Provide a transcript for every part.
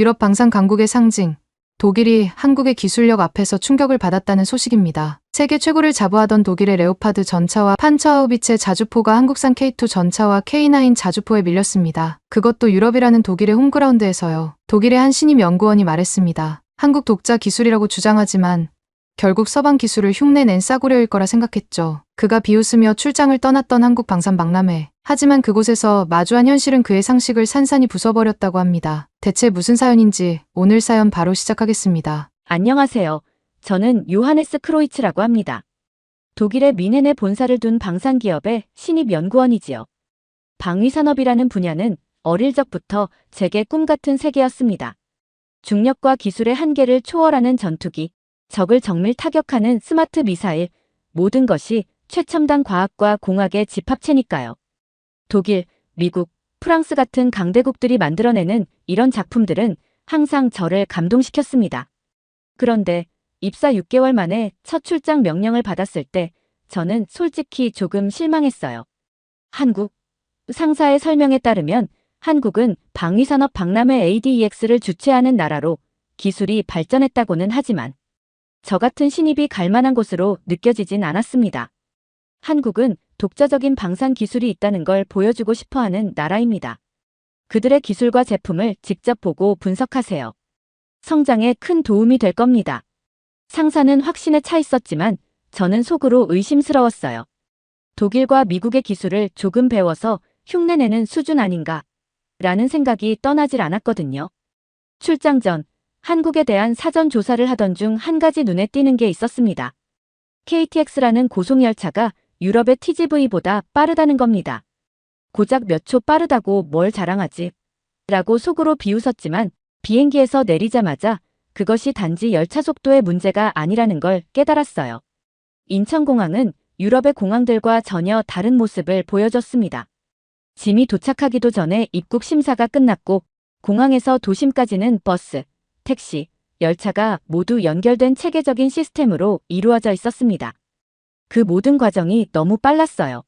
유럽 방산 강국의 상징. 독일이 한국의 기술력 앞에서 충격을 받았다는 소식입니다. 세계 최고를 자부하던 독일의 레오파드 전차와 판처하우비체 자주포가 한국산 K2 전차와 K9 자주포에 밀렸습니다. 그것도 유럽이라는 독일의 홈그라운드에서요. 독일의 한 신임 연구원이 말했습니다. 한국 독자 기술이라고 주장하지만 결국 서방 기술을 흉내낸 싸구려일 거라 생각했죠. 그가 비웃으며 출장을 떠났던 한국 방산 박람회. 하지만 그곳에서 마주한 현실은 그의 상식을 산산이 부숴버렸다고 합니다. 대체 무슨 사연인지 오늘 사연 바로 시작하겠습니다. 안녕하세요. 저는 요하네스 크로이츠라고 합니다. 독일의 뮌헨에 본사를 둔 방산기업의 신입 연구원이지요. 방위산업이라는 분야는 어릴 적부터 제게 꿈같은 세계였습니다. 중력과 기술의 한계를 초월하는 전투기, 적을 정밀 타격하는 스마트 미사일, 모든 것이 최첨단 과학과 공학의 집합체니까요. 독일, 미국, 프랑스 같은 강대국들이 만들어내는 이런 작품들은 항상 저를 감동시켰습니다. 그런데 입사 6개월 만에 첫 출장 명령을 받았을 때 저는 솔직히 조금 실망했어요. 한국? 상사의 설명에 따르면 한국은 방위산업 박람회 ADEX를 주최하는 나라로 기술이 발전했다고는 하지만 저 같은 신입이 갈 만한 곳으로 느껴지진 않았습니다. 한국은 독자적인 방산 기술이 있다는 걸 보여주고 싶어하는 나라입니다. 그들의 기술과 제품을 직접 보고 분석하세요. 성장에 큰 도움이 될 겁니다. 상사는 확신에 차 있었지만 저는 속으로 의심스러웠어요. 독일과 미국의 기술을 조금 배워서 흉내내는 수준 아닌가 라는 생각이 떠나질 않았거든요. 출장 전 한국에 대한 사전 조사를 하던 중 한 가지 눈에 띄는 게 있었습니다. KTX라는 고속열차가 유럽의 TGV보다 빠르다는 겁니다. 고작 몇 초 빠르다고 뭘 자랑하지? 라고 속으로 비웃었지만 비행기에서 내리자마자 그것이 단지 열차 속도의 문제가 아니라는 걸 깨달았어요. 인천공항은 유럽의 공항들과 전혀 다른 모습을 보여줬습니다. 짐이 도착하기도 전에 입국 심사가 끝났고 공항에서 도심까지는 버스, 택시, 열차가 모두 연결된 체계적인 시스템으로 이루어져 있었습니다. 그 모든 과정이 너무 빨랐어요.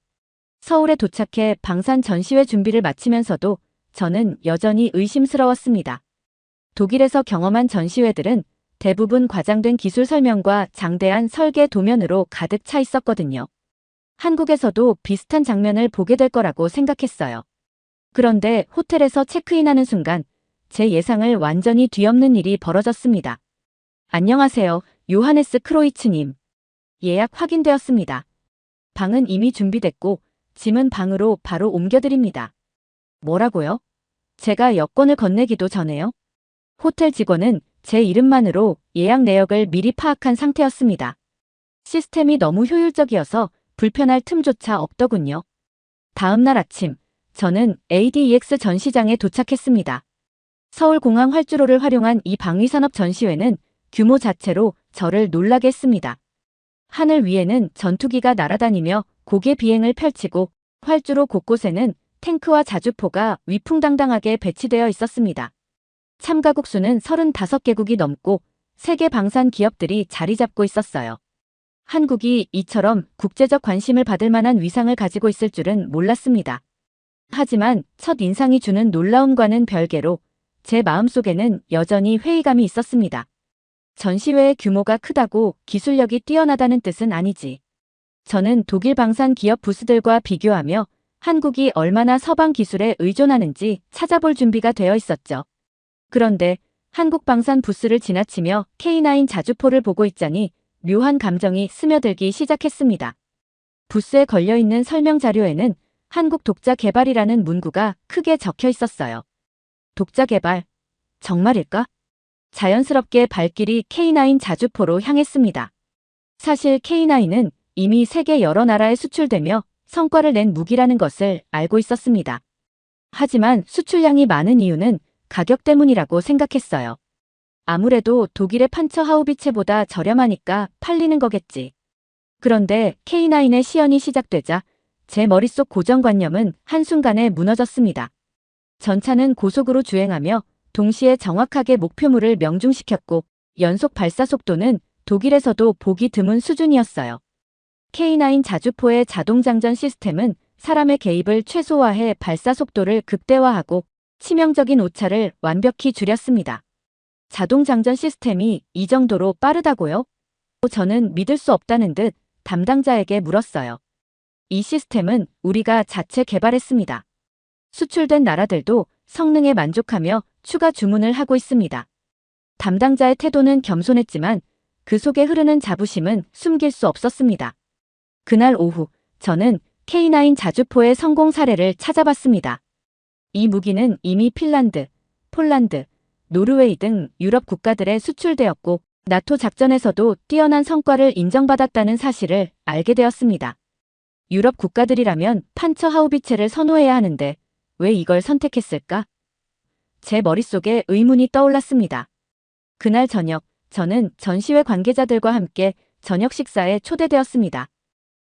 서울에 도착해 방산 전시회 준비를 마치면서도 저는 여전히 의심스러웠습니다. 독일에서 경험한 전시회들은 대부분 과장된 기술 설명과 장대한 설계 도면으로 가득 차 있었거든요. 한국에서도 비슷한 장면을 보게 될 거라고 생각했어요. 그런데 호텔에서 체크인하는 순간 제 예상을 완전히 뒤엎는 일이 벌어졌습니다. 안녕하세요, 요하네스 크로이츠님. 예약 확인되었습니다. 방은 이미 준비됐고 짐은 방으로 바로 옮겨드립니다. 뭐라고요? 제가 여권을 건네기도 전에요? 호텔 직원은 제 이름만으로 예약 내역을 미리 파악한 상태였습니다. 시스템이 너무 효율적이어서 불편할 틈조차 없더군요. 다음 날 아침, 저는 ADEX 전시장에 도착했습니다. 서울공항 활주로를 활용한 이 방위산업 전시회는 규모 자체로 저를 놀라게 했습니다. 하늘 위에는 전투기가 날아다니며 고개 비행을 펼치고 활주로 곳곳에는 탱크와 자주포가 위풍당당하게 배치되어 있었습니다. 참가국 수는 35개국이 넘고 세계 방산 기업들이 자리 잡고 있었어요. 한국이 이처럼 국제적 관심을 받을 만한 위상을 가지고 있을 줄은 몰랐습니다. 하지만 첫 인상이 주는 놀라움과는 별개로 제 마음속에는 여전히 회의감이 있었습니다. 전시회의 규모가 크다고 기술력이 뛰어나다는 뜻은 아니지. 저는 독일 방산 기업 부스들과 비교하며 한국이 얼마나 서방 기술에 의존하는지 찾아볼 준비가 되어 있었죠. 그런데 한국 방산 부스를 지나치며 K9 자주포를 보고 있자니 묘한 감정이 스며들기 시작했습니다. 부스에 걸려있는 설명 자료에는 한국 독자 개발이라는 문구가 크게 적혀 있었어요. 독자 개발? 정말일까? 자연스럽게 발길이 K9 자주포로 향했습니다. 사실 K9은 이미 세계 여러 나라에 수출되며 성과를 낸 무기라는 것을 알고 있었습니다. 하지만 수출량이 많은 이유는 가격 때문이라고 생각했어요. 아무래도 독일의 판처하우비체보다 저렴하니까 팔리는 거겠지. 그런데 K9의 시연이 시작되자 제 머릿속 고정관념은 한순간에 무너졌습니다. 전차는 고속으로 주행하며 동시에 정확하게 목표물을 명중시켰고 연속 발사 속도는 독일에서도 보기 드문 수준이었어요. K9 자주포의 자동장전 시스템은 사람의 개입을 최소화해 발사 속도를 극대화하고 치명적인 오차를 완벽히 줄였습니다. 자동 장전 시스템이 이 정도로 빠르다고요? 저는 믿을 수 없다는 듯 담당자에게 물었어요. 이 시스템은 우리가 자체 개발했습니다. 수출된 나라들도 성능에 만족하며 추가 주문을 하고 있습니다. 담당자의 태도는 겸손했지만 그 속에 흐르는 자부심은 숨길 수 없었습니다. 그날 오후 저는 K9 자주포의 성공 사례를 찾아봤습니다. 이 무기는 이미 핀란드, 폴란드, 노르웨이 등 유럽 국가들에 수출되었고 나토 작전에서도 뛰어난 성과를 인정받았다는 사실을 알게 되었습니다. 유럽 국가들이라면 판처 하우비체를 선호해야 하는데 왜 이걸 선택했을까? 제 머릿속에 의문이 떠올랐습니다. 그날 저녁, 저는 전시회 관계자들과 함께 저녁 식사에 초대되었습니다.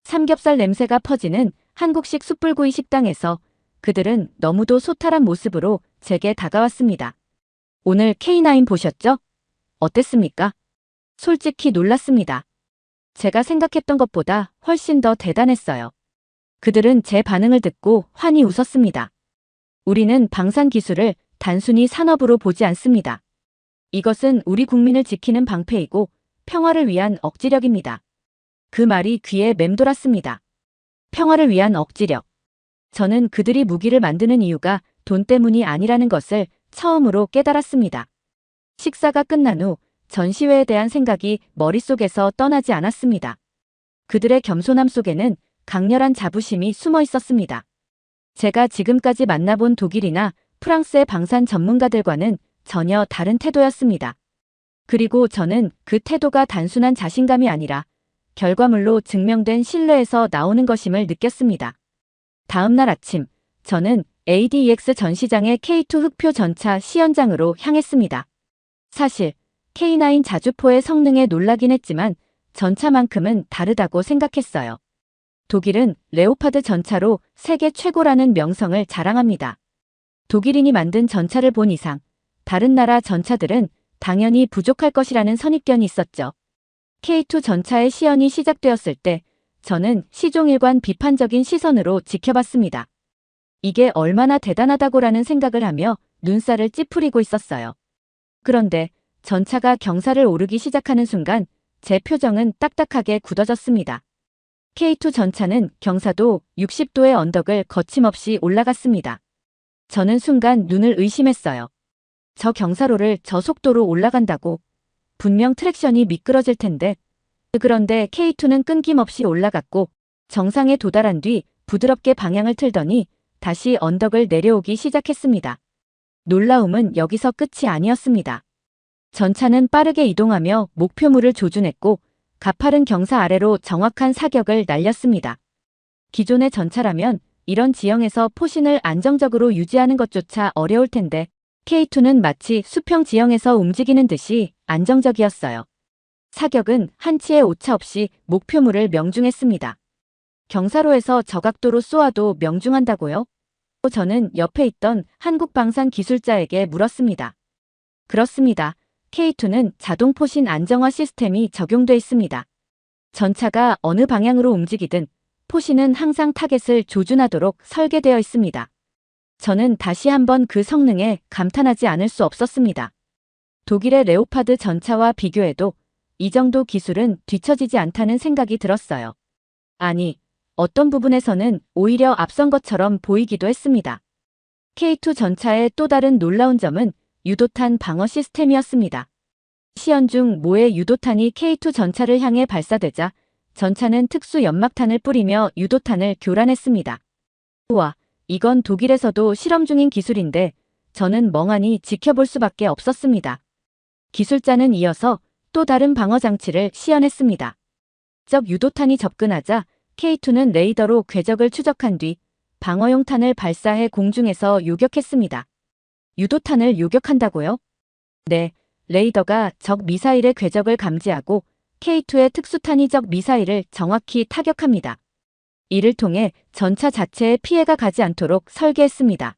삼겹살 냄새가 퍼지는 한국식 숯불구이 식당에서 그들은 너무도 소탈한 모습으로 제게 다가왔습니다. 오늘 K9 보셨죠? 어땠습니까? 솔직히 놀랐습니다. 제가 생각했던 것보다 훨씬 더 대단했어요. 그들은 제 반응을 듣고 환히 웃었습니다. 우리는 방산 기술을 단순히 산업으로 보지 않습니다. 이것은 우리 국민을 지키는 방패이고 평화를 위한 억지력입니다. 그 말이 귀에 맴돌았습니다. 평화를 위한 억지력. 저는 그들이 무기를 만드는 이유가 돈 때문이 아니라는 것을 처음으로 깨달았습니다. 식사가 끝난 후 전시회에 대한 생각이 머릿속에서 떠나지 않았습니다. 그들의 겸손함 속에는 강렬한 자부심이 숨어 있었습니다. 제가 지금까지 만나본 독일이나 프랑스의 방산 전문가들과는 전혀 다른 태도였습니다. 그리고 저는 그 태도가 단순한 자신감이 아니라 결과물로 증명된 신뢰에서 나오는 것임을 느꼈습니다. 다음 날 아침, 저는 ADEX 전시장의 K2 흑표 전차 시연장으로 향했습니다. 사실 K9 자주포의 성능에 놀라긴 했지만 전차만큼은 다르다고 생각했어요. 독일은 레오파드 전차로 세계 최고라는 명성을 자랑합니다. 독일인이 만든 전차를 본 이상 다른 나라 전차들은 당연히 부족할 것이라는 선입견이 있었죠. K2 전차의 시연이 시작되었을 때 저는 시종일관 비판적인 시선으로 지켜봤습니다. 이게 얼마나 대단하다고라는 생각을 하며 눈살을 찌푸리고 있었어요. 그런데 전차가 경사를 오르기 시작하는 순간 제 표정은 딱딱하게 굳어졌습니다. K2 전차는 경사도 60도의 언덕을 거침없이 올라갔습니다. 저는 순간 눈을 의심했어요. 저 경사로를 저 속도로 올라간다고 분명 트랙션이 미끄러질 텐데. 그런데 K2는 끊김없이 올라갔고 정상에 도달한 뒤 부드럽게 방향을 틀더니 다시 언덕을 내려오기 시작했습니다. 놀라움은 여기서 끝이 아니었습니다. 전차는 빠르게 이동하며 목표물을 조준했고 가파른 경사 아래로 정확한 사격을 날렸습니다. 기존의 전차라면 이런 지형에서 포신을 안정적으로 유지하는 것조차 어려울 텐데 K2는 마치 수평 지형에서 움직이는 듯이 안정적이었어요. 사격은 한치의 오차 없이 목표물을 명중했습니다. 경사로에서 저각도로 쏘아도 명중한다고요? 저는 옆에 있던 한국 방산 기술자에게 물었습니다. 그렇습니다. K2는 자동 포신 안정화 시스템이 적용돼 있습니다. 전차가 어느 방향으로 움직이든 포신은 항상 타겟을 조준하도록 설계되어 있습니다. 저는 다시 한번 그 성능에 감탄하지 않을 수 없었습니다. 독일의 레오파드 전차와 비교해도 이 정도 기술은 뒤처지지 않다는 생각이 들었어요. 아니, 어떤 부분에서는 오히려 앞선 것처럼 보이기도 했습니다. K2 전차의 또 다른 놀라운 점은 유도탄 방어 시스템이었습니다. 시연 중 모의 유도탄이 K2 전차를 향해 발사되자 전차는 특수 연막탄을 뿌리며 유도탄을 교란했습니다. 우와, 이건 독일에서도 실험 중인 기술인데 저는 멍하니 지켜볼 수밖에 없었습니다. 기술자는 이어서 또 다른 방어 장치를 시연했습니다. 적 유도탄이 접근하자 K2는 레이더로 궤적을 추적한 뒤 방어용 탄을 발사해 공중에서 요격했습니다. 유도탄을 요격한다고요? 네, 레이더가 적 미사일의 궤적을 감지하고 K2의 특수탄이 적 미사일을 정확히 타격합니다. 이를 통해 전차 자체에 피해가 가지 않도록 설계했습니다.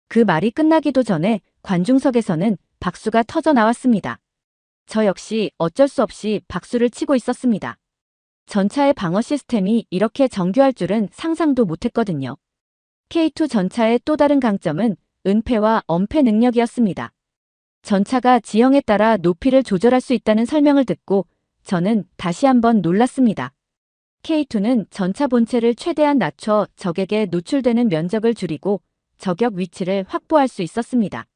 그 말이 끝나기도 전에 관중석에서는 박수가 터져 나왔습니다. 저 역시 어쩔 수 없이 박수를 치고 있었습니다. 전차의 방어 시스템이 이렇게 정교할 줄은 상상도 못했거든요. K2 전차의 또 다른 강점은 은폐와 엄폐 능력이었습니다. 전차가 지형에 따라 높이를 조절할 수 있다는 설명을 듣고 저는 다시 한번 놀랐습니다. K2는 전차 본체를 최대한 낮춰 적에게 노출되는 면적을 줄이고 저격 위치를 확보할 수 있었습니다.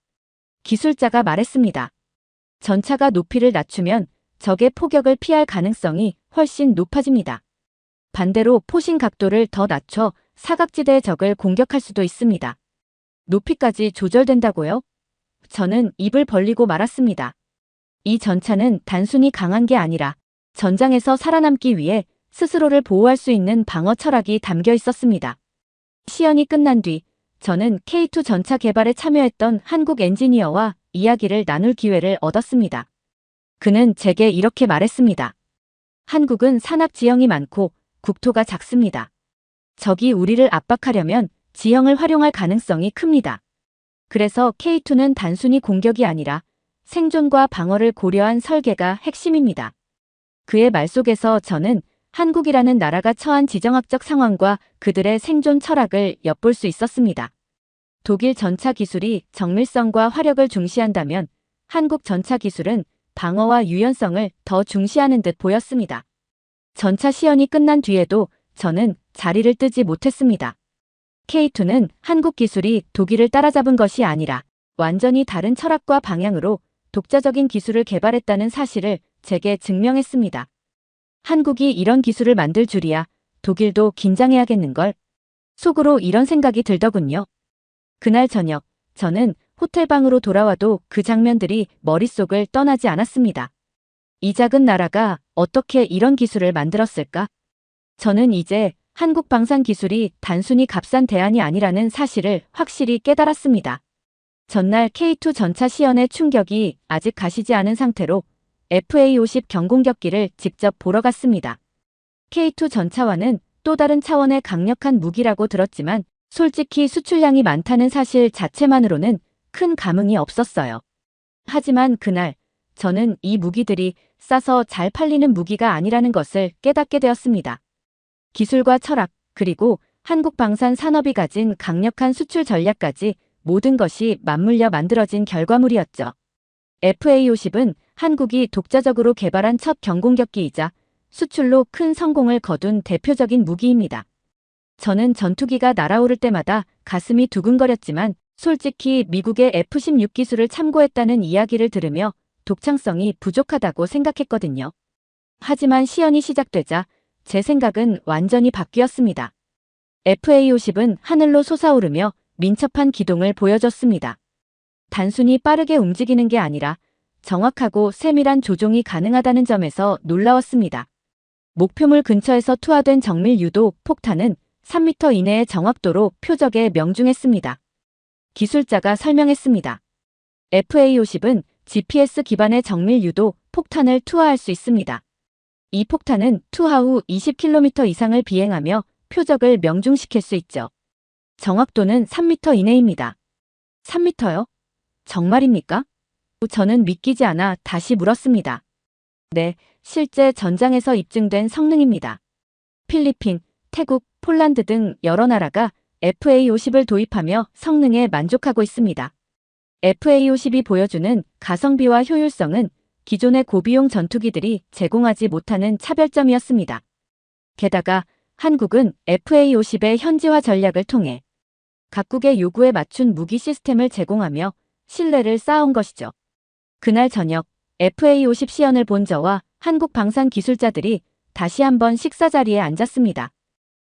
기술자가 말했습니다. 전차가 높이를 낮추면 적의 포격을 피할 가능성이 훨씬 높아집니다. 반대로 포신 각도를 더 낮춰 사각지대의 적을 공격할 수도 있습니다. 높이까지 조절된다고요? 저는 입을 벌리고 말았습니다. 이 전차는 단순히 강한 게 아니라 전장에서 살아남기 위해 스스로를 보호할 수 있는 방어 철학이 담겨 있었습니다. 시연이 끝난 뒤 저는 K2 전차 개발에 참여했던 한국 엔지니어와 이야기를 나눌 기회를 얻었습니다. 그는 제게 이렇게 말했습니다. 한국은 산악 지형이 많고 국토가 작습니다. 적이 우리를 압박하려면 지형을 활용할 가능성이 큽니다. 그래서 K2는 단순히 공격이 아니라 생존과 방어를 고려한 설계가 핵심입니다. 그의 말 속에서 저는 한국이라는 나라가 처한 지정학적 상황과 그들의 생존 철학을 엿볼 수 있었습니다. 독일 전차 기술이 정밀성과 화력을 중시한다면 한국 전차 기술은 방어와 유연성을 더 중시하는 듯 보였습니다. 전차 시연이 끝난 뒤에도 저는 자리를 뜨지 못했습니다. K2는 한국 기술이 독일을 따라잡은 것이 아니라 완전히 다른 철학과 방향으로 독자적인 기술을 개발했다는 사실을 제게 증명했습니다. 한국이 이런 기술을 만들 줄이야 독일도 긴장해야겠는걸. 속으로 이런 생각이 들더군요. 그날 저녁 저는 호텔방으로 돌아와도 그 장면들이 머릿속을 떠나지 않았습니다. 이 작은 나라가 어떻게 이런 기술을 만들었을까? 저는 이제 한국 방산 기술이 단순히 값싼 대안이 아니라는 사실을 확실히 깨달았습니다. 전날 K2 전차 시연의 충격이 아직 가시지 않은 상태로 FA-50 경공격기를 직접 보러 갔습니다. K2 전차와는 또 다른 차원의 강력한 무기라고 들었지만 솔직히 수출량이 많다는 사실 자체만으로는 큰 감흥이 없었어요. 하지만 그날 저는 이 무기들이 싸서 잘 팔리는 무기가 아니라는 것을 깨닫게 되었습니다. 기술과 철학, 그리고 한국 방산 산업이 가진 강력한 수출 전략까지 모든 것이 맞물려 만들어진 결과물이었죠. FA-50은 한국이 독자적으로 개발한 첫 경공격기이자 수출로 큰 성공을 거둔 대표적인 무기입니다. 저는 전투기가 날아오를 때마다 가슴이 두근거렸지만 솔직히 미국의 F-16 기술을 참고했다는 이야기를 들으며 독창성이 부족하다고 생각했거든요. 하지만 시연이 시작되자 제 생각은 완전히 바뀌었습니다. FA-50은 하늘로 솟아오르며 민첩한 기동을 보여줬습니다. 단순히 빠르게 움직이는 게 아니라 정확하고 세밀한 조종이 가능하다는 점에서 놀라웠습니다. 목표물 근처에서 투하된 정밀 유도 폭탄은 3m 이내의 정확도로 표적에 명중했습니다. 기술자가 설명했습니다. FA-50은 GPS 기반의 정밀 유도 폭탄을 투하할 수 있습니다. 이 폭탄은 투하 후 20km 이상을 비행하며 표적을 명중시킬 수 있죠. 정확도는 3m 이내입니다. 3m요? 정말입니까? 저는 믿기지 않아 다시 물었습니다. 네, 실제 전장에서 입증된 성능입니다. 필리핀, 태국, 폴란드 등 여러 나라가 FA-50을 도입하며 성능에 만족하고 있습니다. FA-50이 보여주는 가성비와 효율성은 기존의 고비용 전투기들이 제공하지 못하는 차별점이었습니다. 게다가 한국은 FA-50의 현지화 전략을 통해 각국의 요구에 맞춘 무기 시스템을 제공하며 신뢰를 쌓아온 것이죠. 그날 저녁 FA-50 시연을 본 저와 한국 방산 기술자들이 다시 한번 식사 자리에 앉았습니다.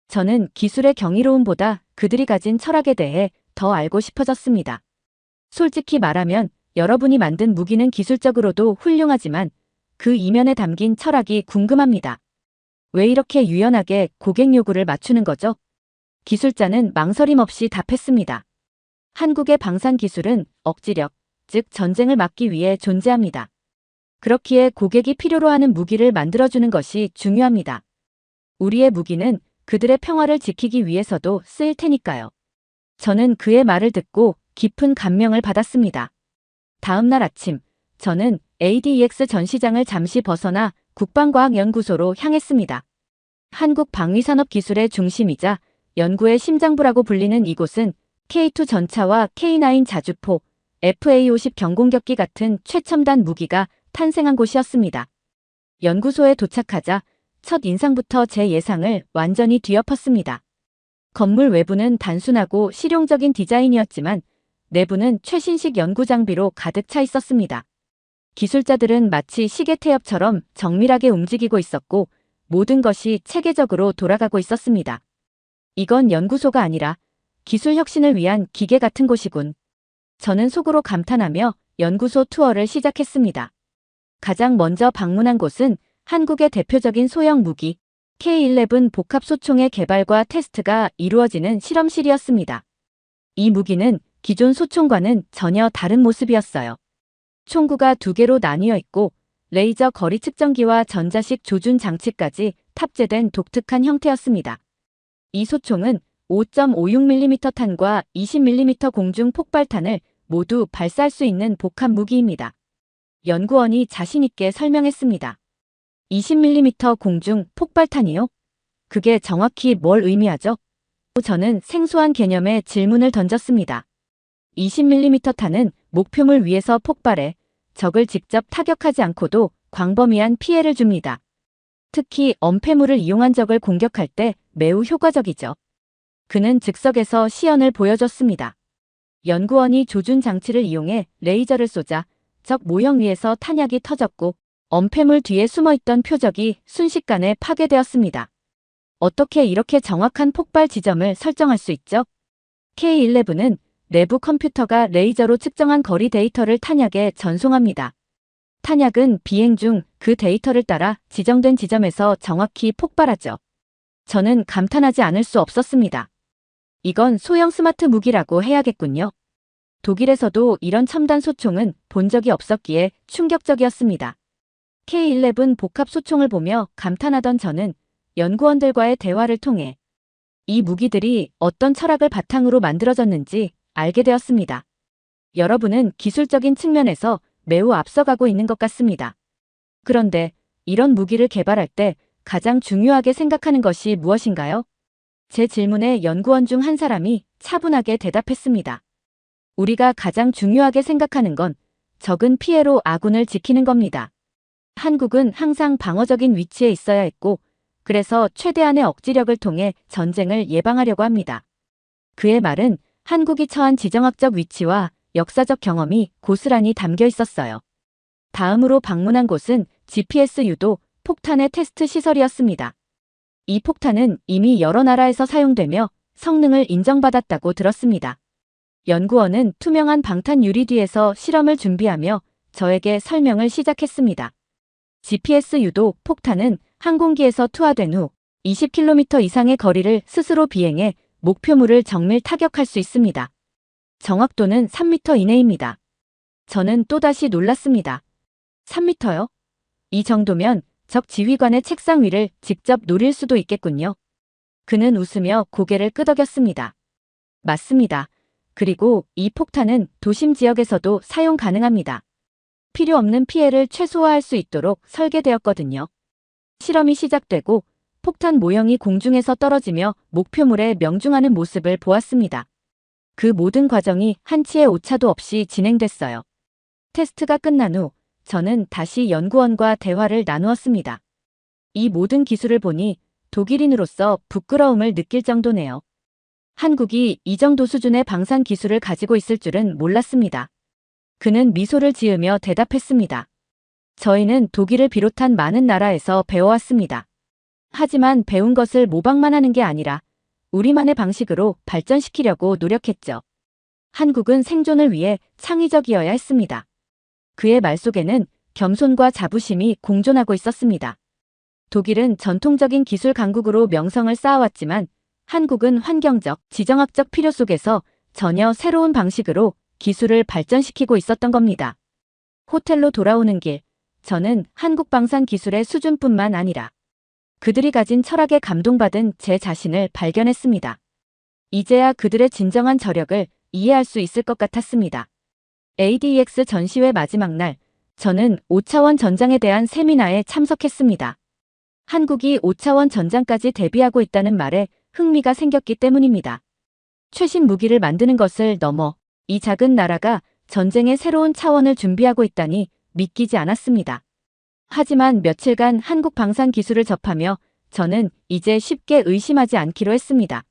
저는 기술의 경이로움보다 그들이 가진 철학에 대해 더 알고 싶어졌습니다. 솔직히 말하면 여러분이 만든 무기는 기술적으로도 훌륭하지만 그 이면에 담긴 철학이 궁금합니다. 왜 이렇게 유연하게 고객 요구를 맞추는 거죠? 기술자는 망설임 없이 답했습니다. 한국의 방산 기술은 억지력, 즉 전쟁을 막기 위해 존재합니다. 그렇기에 고객이 필요로 하는 무기를 만들어주는 것이 중요합니다. 우리의 무기는 그들의 평화를 지키기 위해서도 쓰일 테니까요. 저는 그의 말을 듣고 깊은 감명을 받았습니다. 다음 날 아침, 저는 ADEX 전시장을 잠시 벗어나 국방과학연구소로 향했습니다. 한국 방위산업 기술의 중심이자 연구의 심장부라고 불리는 이곳은 K2 전차와 K9 자주포, FA-50 경공격기 같은 최첨단 무기가 탄생한 곳이었습니다. 연구소에 도착하자 첫 인상부터 제 예상을 완전히 뒤엎었습니다. 건물 외부는 단순하고 실용적인 디자인이었지만 내부는 최신식 연구 장비로 가득 차 있었습니다. 기술자들은 마치 시계 태엽처럼 정밀하게 움직이고 있었고 모든 것이 체계적으로 돌아가고 있었습니다. 이건 연구소가 아니라 기술 혁신을 위한 기계 같은 곳이군. 저는 속으로 감탄하며 연구소 투어를 시작했습니다. 가장 먼저 방문한 곳은 한국의 대표적인 소형 무기 K11 복합 소총의 개발과 테스트가 이루어지는 실험실이었습니다. 이 무기는 기존 소총과는 전혀 다른 모습이었어요. 총구가 두 개로 나뉘어 있고 레이저 거리 측정기와 전자식 조준 장치까지 탑재된 독특한 형태였습니다. 이 소총은 5.56mm 탄과 20mm 공중 폭발탄을 모두 발사할 수 있는 복합 무기입니다. 연구원이 자신있게 설명했습니다. 20mm 공중 폭발탄이요? 그게 정확히 뭘 의미하죠? 저는 생소한 개념에 질문을 던졌습니다. 20mm 탄은 목표물 위에서 폭발해 적을 직접 타격하지 않고도 광범위한 피해를 줍니다. 특히 엄폐물을 이용한 적을 공격할 때 매우 효과적이죠. 그는 즉석에서 시연을 보여줬습니다. 연구원이 조준 장치를 이용해 레이저를 쏘자 적 모형 위에서 탄약이 터졌고 엄폐물 뒤에 숨어있던 표적이 순식간에 파괴되었습니다. 어떻게 이렇게 정확한 폭발 지점을 설정할 수 있죠? K11은 내부 컴퓨터가 레이저로 측정한 거리 데이터를 탄약에 전송합니다. 탄약은 비행 중 그 데이터를 따라 지정된 지점에서 정확히 폭발하죠. 저는 감탄하지 않을 수 없었습니다. 이건 소형 스마트 무기라고 해야겠군요. 독일에서도 이런 첨단 소총은 본 적이 없었기에 충격적이었습니다. K11 복합 소총을 보며 감탄하던 저는 연구원들과의 대화를 통해 이 무기들이 어떤 철학을 바탕으로 만들어졌는지 알게 되었습니다. 여러분은 기술적인 측면에서 매우 앞서가고 있는 것 같습니다. 그런데 이런 무기를 개발할 때 가장 중요하게 생각하는 것이 무엇인가요? 제 질문에 연구원 중 한 사람이 차분하게 대답했습니다. 우리가 가장 중요하게 생각하는 건 적은 피해로 아군을 지키는 겁니다. 한국은 항상 방어적인 위치에 있어야 했고 그래서 최대한의 억지력을 통해 전쟁을 예방하려고 합니다. 그의 말은 한국이 처한 지정학적 위치와 역사적 경험이 고스란히 담겨 있었어요. 다음으로 방문한 곳은 GPS 유도 폭탄의 테스트 시설이었습니다. 이 폭탄은 이미 여러 나라에서 사용되며 성능을 인정받았다고 들었습니다. 연구원은 투명한 방탄 유리 뒤에서 실험을 준비하며 저에게 설명을 시작했습니다. GPS 유도 폭탄은 항공기에서 투하된 후 20km 이상의 거리를 스스로 비행해 목표물을 정밀 타격할 수 있습니다. 정확도는 3m 이내입니다. 저는 또다시 놀랐습니다. 3m요? 이 정도면 적 지휘관의 책상 위를 직접 노릴 수도 있겠군요. 그는 웃으며 고개를 끄덕였습니다. 맞습니다. 그리고 이 폭탄은 도심 지역에서도 사용 가능합니다. 필요 없는 피해를 최소화할 수 있도록 설계되었거든요. 실험이 시작되고 폭탄 모형이 공중에서 떨어지며 목표물에 명중하는 모습을 보았습니다. 그 모든 과정이 한치의 오차도 없이 진행됐어요. 테스트가 끝난 후 저는 다시 연구원과 대화를 나누었습니다. 이 모든 기술을 보니 독일인으로서 부끄러움을 느낄 정도네요. 한국이 이 정도 수준의 방산 기술을 가지고 있을 줄은 몰랐습니다. 그는 미소를 지으며 대답했습니다. 저희는 독일을 비롯한 많은 나라에서 배워왔습니다. 하지만 배운 것을 모방만 하는 게 아니라 우리만의 방식으로 발전시키려고 노력했죠. 한국은 생존을 위해 창의적이어야 했습니다. 그의 말 속에는 겸손과 자부심이 공존하고 있었습니다. 독일은 전통적인 기술 강국으로 명성을 쌓아왔지만 한국은 환경적, 지정학적 필요 속에서 전혀 새로운 방식으로 기술을 발전시키고 있었던 겁니다. 호텔로 돌아오는 길, 저는 한국 방산 기술의 수준뿐만 아니라 그들이 가진 철학에 감동받은 제 자신을 발견했습니다. 이제야 그들의 진정한 저력을 이해할 수 있을 것 같았습니다. ADEX 전시회 마지막 날, 저는 5차원 전장에 대한 세미나에 참석했습니다. 한국이 5차원 전장까지 대비하고 있다는 말에 흥미가 생겼기 때문입니다. 최신 무기를 만드는 것을 넘어 이 작은 나라가 전쟁의 새로운 차원을 준비하고 있다니 믿기지 않았습니다. 하지만 며칠간 한국 방산 기술을 접하며 저는 이제 쉽게 의심하지 않기로 했습니다.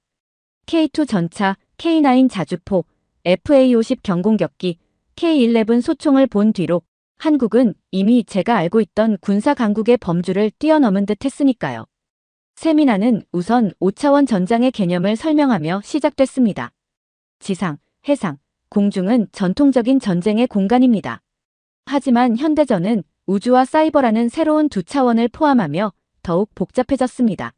K2 전차, K9 자주포, FA50 경공격기, K11 소총을 본 뒤로 한국은 이미 제가 알고 있던 군사 강국의 범주를 뛰어넘은 듯 했으니까요. 세미나는 우선 5차원 전장의 개념을 설명하며 시작됐습니다. 지상, 해상, 공중은 전통적인 전쟁의 공간입니다. 하지만 현대전은 우주와 사이버라는 새로운 두 차원을 포함하며 더욱 복잡해졌습니다.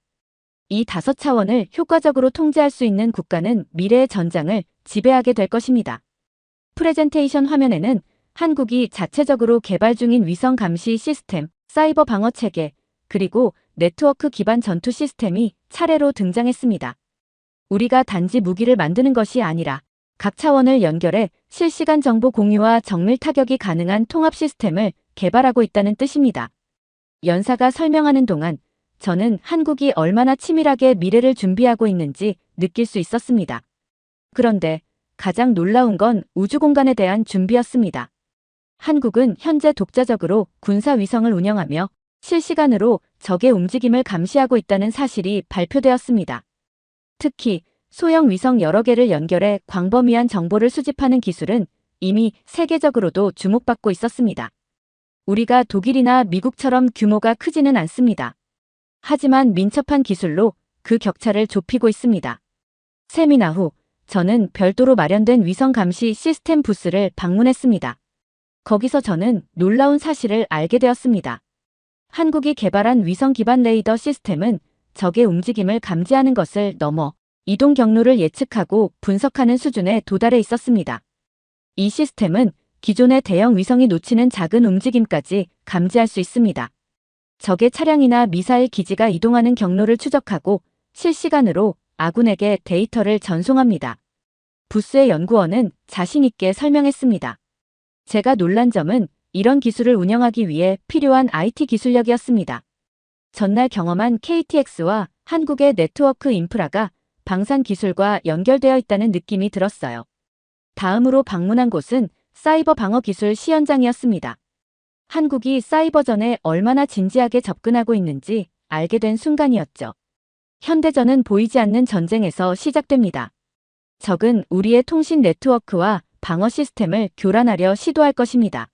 이 5차원을 효과적으로 통제할 수 있는 국가는 미래의 전장을 지배하게 될 것입니다. 프레젠테이션 화면에는 한국이 자체적으로 개발 중인 위성 감시 시스템, 사이버 방어 체계, 그리고 네트워크 기반 전투 시스템이 차례로 등장했습니다. 우리가 단지 무기를 만드는 것이 아니라 각 차원을 연결해 실시간 정보 공유와 정밀 타격이 가능한 통합 시스템을 개발하고 있다는 뜻입니다. 연사가 설명하는 동안 저는 한국이 얼마나 치밀하게 미래를 준비하고 있는지 느낄 수 있었습니다. 그런데 가장 놀라운 건 우주 공간에 대한 준비였습니다. 한국은 현재 독자적으로 군사 위성을 운영하며 실시간으로 적의 움직임을 감시하고 있다는 사실이 발표되었습니다. 특히 소형 위성 여러 개를 연결해 광범위한 정보를 수집하는 기술은 이미 세계적으로도 주목받고 있었습니다. 우리가 독일이나 미국처럼 규모가 크지는 않습니다. 하지만 민첩한 기술로 그 격차를 좁히고 있습니다. 세미나 후 저는 별도로 마련된 위성 감시 시스템 부스를 방문했습니다. 거기서 저는 놀라운 사실을 알게 되었습니다. 한국이 개발한 위성 기반 레이더 시스템은 적의 움직임을 감지하는 것을 넘어 이동 경로를 예측하고 분석하는 수준에 도달해 있었습니다. 이 시스템은 기존의 대형 위성이 놓치는 작은 움직임까지 감지할 수 있습니다. 적의 차량이나 미사일 기지가 이동하는 경로를 추적하고 실시간으로 아군에게 데이터를 전송합니다. 부스의 연구원은 자신 있게 설명했습니다. 제가 놀란 점은 이런 기술을 운영하기 위해 필요한 IT 기술력이었습니다. 전날 경험한 KTX와 한국의 네트워크 인프라가 방산 기술과 연결되어 있다는 느낌이 들었어요. 다음으로 방문한 곳은 사이버 방어 기술 시연장이었습니다. 한국이 사이버전에 얼마나 진지하게 접근하고 있는지 알게 된 순간이었죠. 현대전은 보이지 않는 전쟁에서 시작됩니다. 적은 우리의 통신 네트워크와 방어 시스템을 교란하려 시도할 것입니다.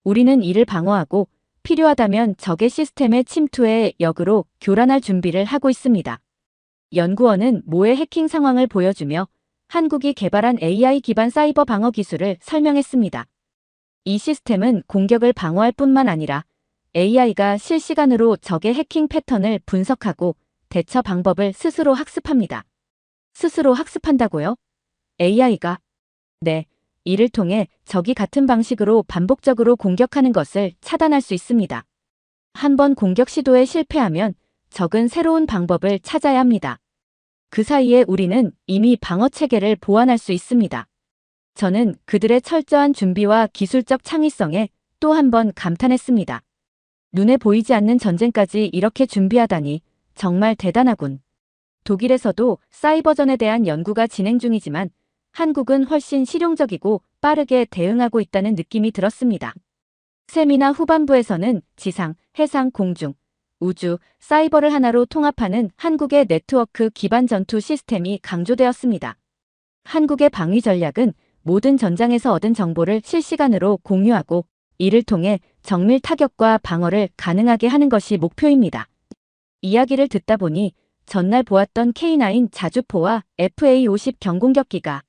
우리는 이를 방어하고 필요하다면 적의 시스템에 침투해 역으로 교란할 준비를 하고 있습니다. 연구원은 모의 해킹 상황을 보여주며 한국이 개발한 AI 기반 사이버 방어 기술을 설명했습니다. 이 시스템은 공격을 방어할 뿐만 아니라 AI가 실시간으로 적의 해킹 패턴을 분석하고 대처 방법을 스스로 학습합니다. 스스로 학습한다고요? AI가? 네, 이를 통해 적이 같은 방식으로 반복적으로 공격하는 것을 차단할 수 있습니다. 한번 공격 시도에 실패하면 적은 새로운 방법을 찾아야 합니다. 그 사이에 우리는 이미 방어 체계를 보완할 수 있습니다. 저는 그들의 철저한 준비와 기술적 창의성에 또 한 번 감탄했습니다. 눈에 보이지 않는 전쟁까지 이렇게 준비하다니 정말 대단하군. 독일에서도 사이버전에 대한 연구가 진행 중이지만 한국은 훨씬 실용적이고 빠르게 대응하고 있다는 느낌이 들었습니다. 세미나 후반부에서는 지상, 해상, 공중, 우주, 사이버를 하나로 통합하는 한국의 네트워크 기반 전투 시스템이 강조되었습니다. 한국의 방위 전략은 모든 전장에서 얻은 정보를 실시간으로 공유하고 이를 통해 정밀 타격과 방어를 가능하게 하는 것이 목표입니다. 이야기를 듣다 보니 전날 보았던 K9 자주포와 FA50 경공격기가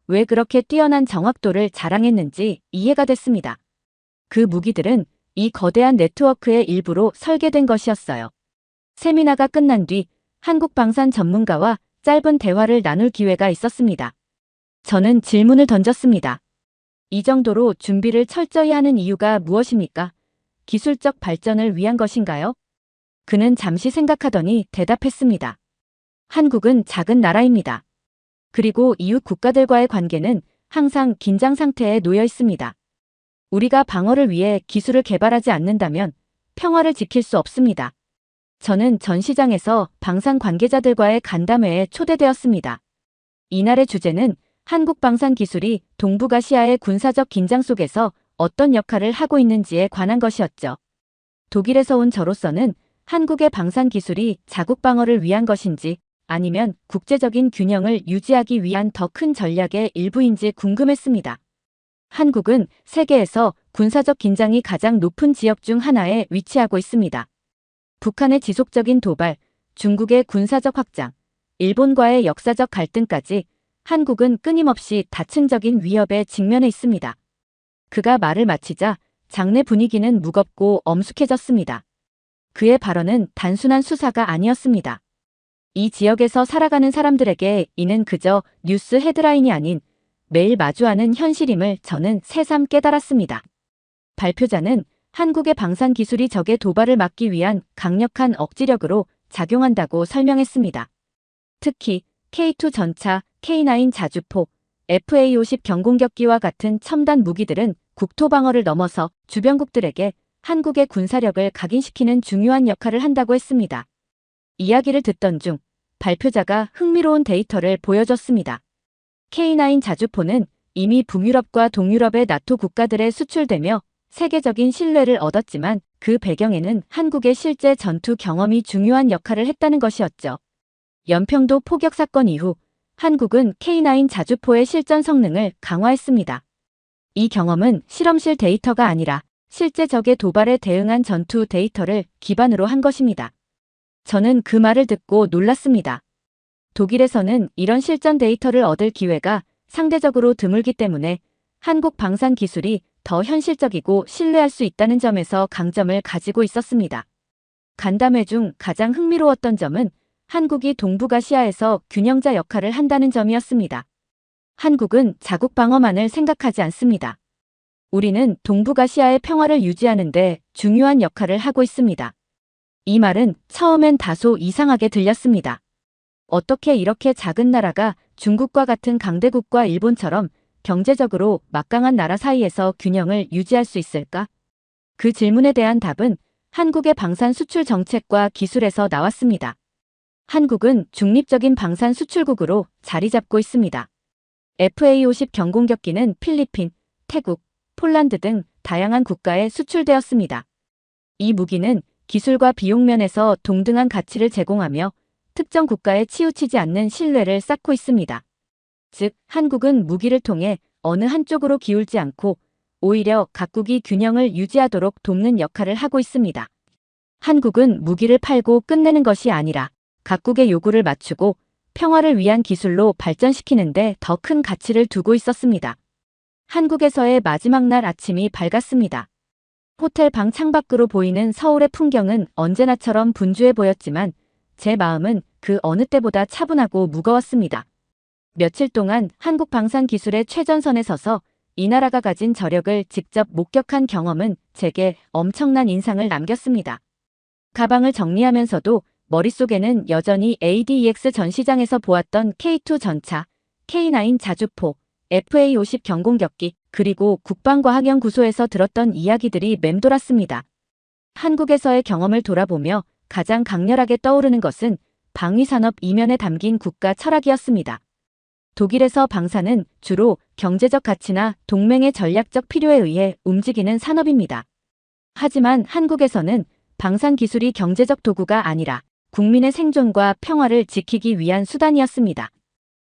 왜 그렇게 뛰어난 정확도를 자랑했는지 이해가 됐습니다. 그 무기들은 이 거대한 네트워크의 일부로 설계된 것이었어요. 세미나가 끝난 뒤 한국 방산 전문가와 짧은 대화를 나눌 기회가 있었습니다. 저는 질문을 던졌습니다. 이 정도로 준비를 철저히 하는 이유가 무엇입니까? 기술적 발전을 위한 것인가요? 그는 잠시 생각하더니 대답했습니다. 한국은 작은 나라입니다. 그리고 이웃 국가들과의 관계는 항상 긴장 상태에 놓여 있습니다. 우리가 방어를 위해 기술을 개발하지 않는다면 평화를 지킬 수 없습니다. 저는 전 시장에서 방산 관계자들과의 간담회에 초대되었습니다. 이날의 주제는 한국 방산 기술이 동북아시아의 군사적 긴장 속에서 어떤 역할을 하고 있는지에 관한 것이었죠. 독일에서 온 저로서는 한국의 방산 기술이 자국 방어를 위한 것인지 아니면 국제적인 균형을 유지하기 위한 더 큰 전략의 일부인지 궁금했습니다. 한국은 세계에서 군사적 긴장이 가장 높은 지역 중 하나에 위치하고 있습니다. 북한의 지속적인 도발, 중국의 군사적 확장, 일본과의 역사적 갈등까지 한국은 끊임없이 다층적인 위협에 직면해 있습니다. 그가 말을 마치자 장내 분위기는 무겁고 엄숙해졌습니다. 그의 발언은 단순한 수사가 아니었습니다. 이 지역에서 살아가는 사람들에게 이는 그저 뉴스 헤드라인이 아닌 매일 마주하는 현실임을 저는 새삼 깨달았습니다. 발표자는 한국의 방산 기술이 적의 도발을 막기 위한 강력한 억지력으로 작용한다고 설명했습니다. 특히 K2 전차, K9 자주포, FA-50 경공격기와 같은 첨단 무기들은 국토 방어를 넘어서 주변국들에게 한국의 군사력을 각인시키는 중요한 역할을 한다고 했습니다. 이야기를 듣던 중 발표자가 흥미로운 데이터를 보여줬습니다. K9 자주포는 이미 북유럽과 동유럽의 나토 국가들에 수출되며 세계적인 신뢰를 얻었지만 그 배경에는 한국의 실제 전투 경험이 중요한 역할을 했다는 것이었죠. 연평도 포격 사건 이후 한국은 K9 자주포의 실전 성능을 강화했습니다. 이 경험은 실험실 데이터가 아니라 실제 적의 도발에 대응한 전투 데이터를 기반으로 한 것입니다. 저는 그 말을 듣고 놀랐습니다. 독일에서는 이런 실전 데이터를 얻을 기회가 상대적으로 드물기 때문에 한국 방산 기술이 더 현실적이고 신뢰할 수 있다는 점에서 강점을 가지고 있었습니다. 간담회 중 가장 흥미로웠던 점은 한국이 동북아시아에서 균형자 역할을 한다는 점이었습니다. 한국은 자국 방어만을 생각하지 않습니다. 우리는 동북아시아의 평화를 유지하는 데 중요한 역할을 하고 있습니다. 이 말은 처음엔 다소 이상하게 들렸습니다. 어떻게 이렇게 작은 나라가 중국과 같은 강대국과 일본처럼 경제적으로 막강한 나라 사이에서 균형을 유지할 수 있을까? 그 질문에 대한 답은 한국의 방산 수출 정책과 기술에서 나왔습니다. 한국은 중립적인 방산 수출국으로 자리 잡고 있습니다. FA-50 경공격기는 필리핀, 태국, 폴란드 등 다양한 국가에 수출되었습니다. 이 무기는 기술과 비용 면에서 동등한 가치를 제공하며 특정 국가에 치우치지 않는 신뢰를 쌓고 있습니다. 즉, 한국은 무기를 통해 어느 한쪽으로 기울지 않고 오히려 각국이 균형을 유지하도록 돕는 역할을 하고 있습니다. 한국은 무기를 팔고 끝내는 것이 아니라 각국의 요구를 맞추고 평화를 위한 기술로 발전시키는데 더 큰 가치를 두고 있었습니다. 한국에서의 마지막 날 아침이 밝았습니다. 호텔 방 창밖으로 보이는 서울의 풍경은 언제나처럼 분주해 보였지만 제 마음은 그 어느 때보다 차분하고 무거웠습니다. 며칠 동안 한국 방산 기술의 최전선에 서서 이 나라가 가진 저력을 직접 목격한 경험은 제게 엄청난 인상을 남겼습니다. 가방을 정리하면서도 머릿속에는 여전히 ADEX 전시장에서 보았던 K2 전차, K9 자주포, FA-50 경공격기, 그리고 국방과학연구소에서 들었던 이야기들이 맴돌았습니다. 한국에서의 경험을 돌아보며 가장 강렬하게 떠오르는 것은 방위산업 이면에 담긴 국가 철학이었습니다. 독일에서 방산은 주로 경제적 가치나 동맹의 전략적 필요에 의해 움직이는 산업입니다. 하지만 한국에서는 방산 기술이 경제적 도구가 아니라 국민의 생존과 평화를 지키기 위한 수단이었습니다.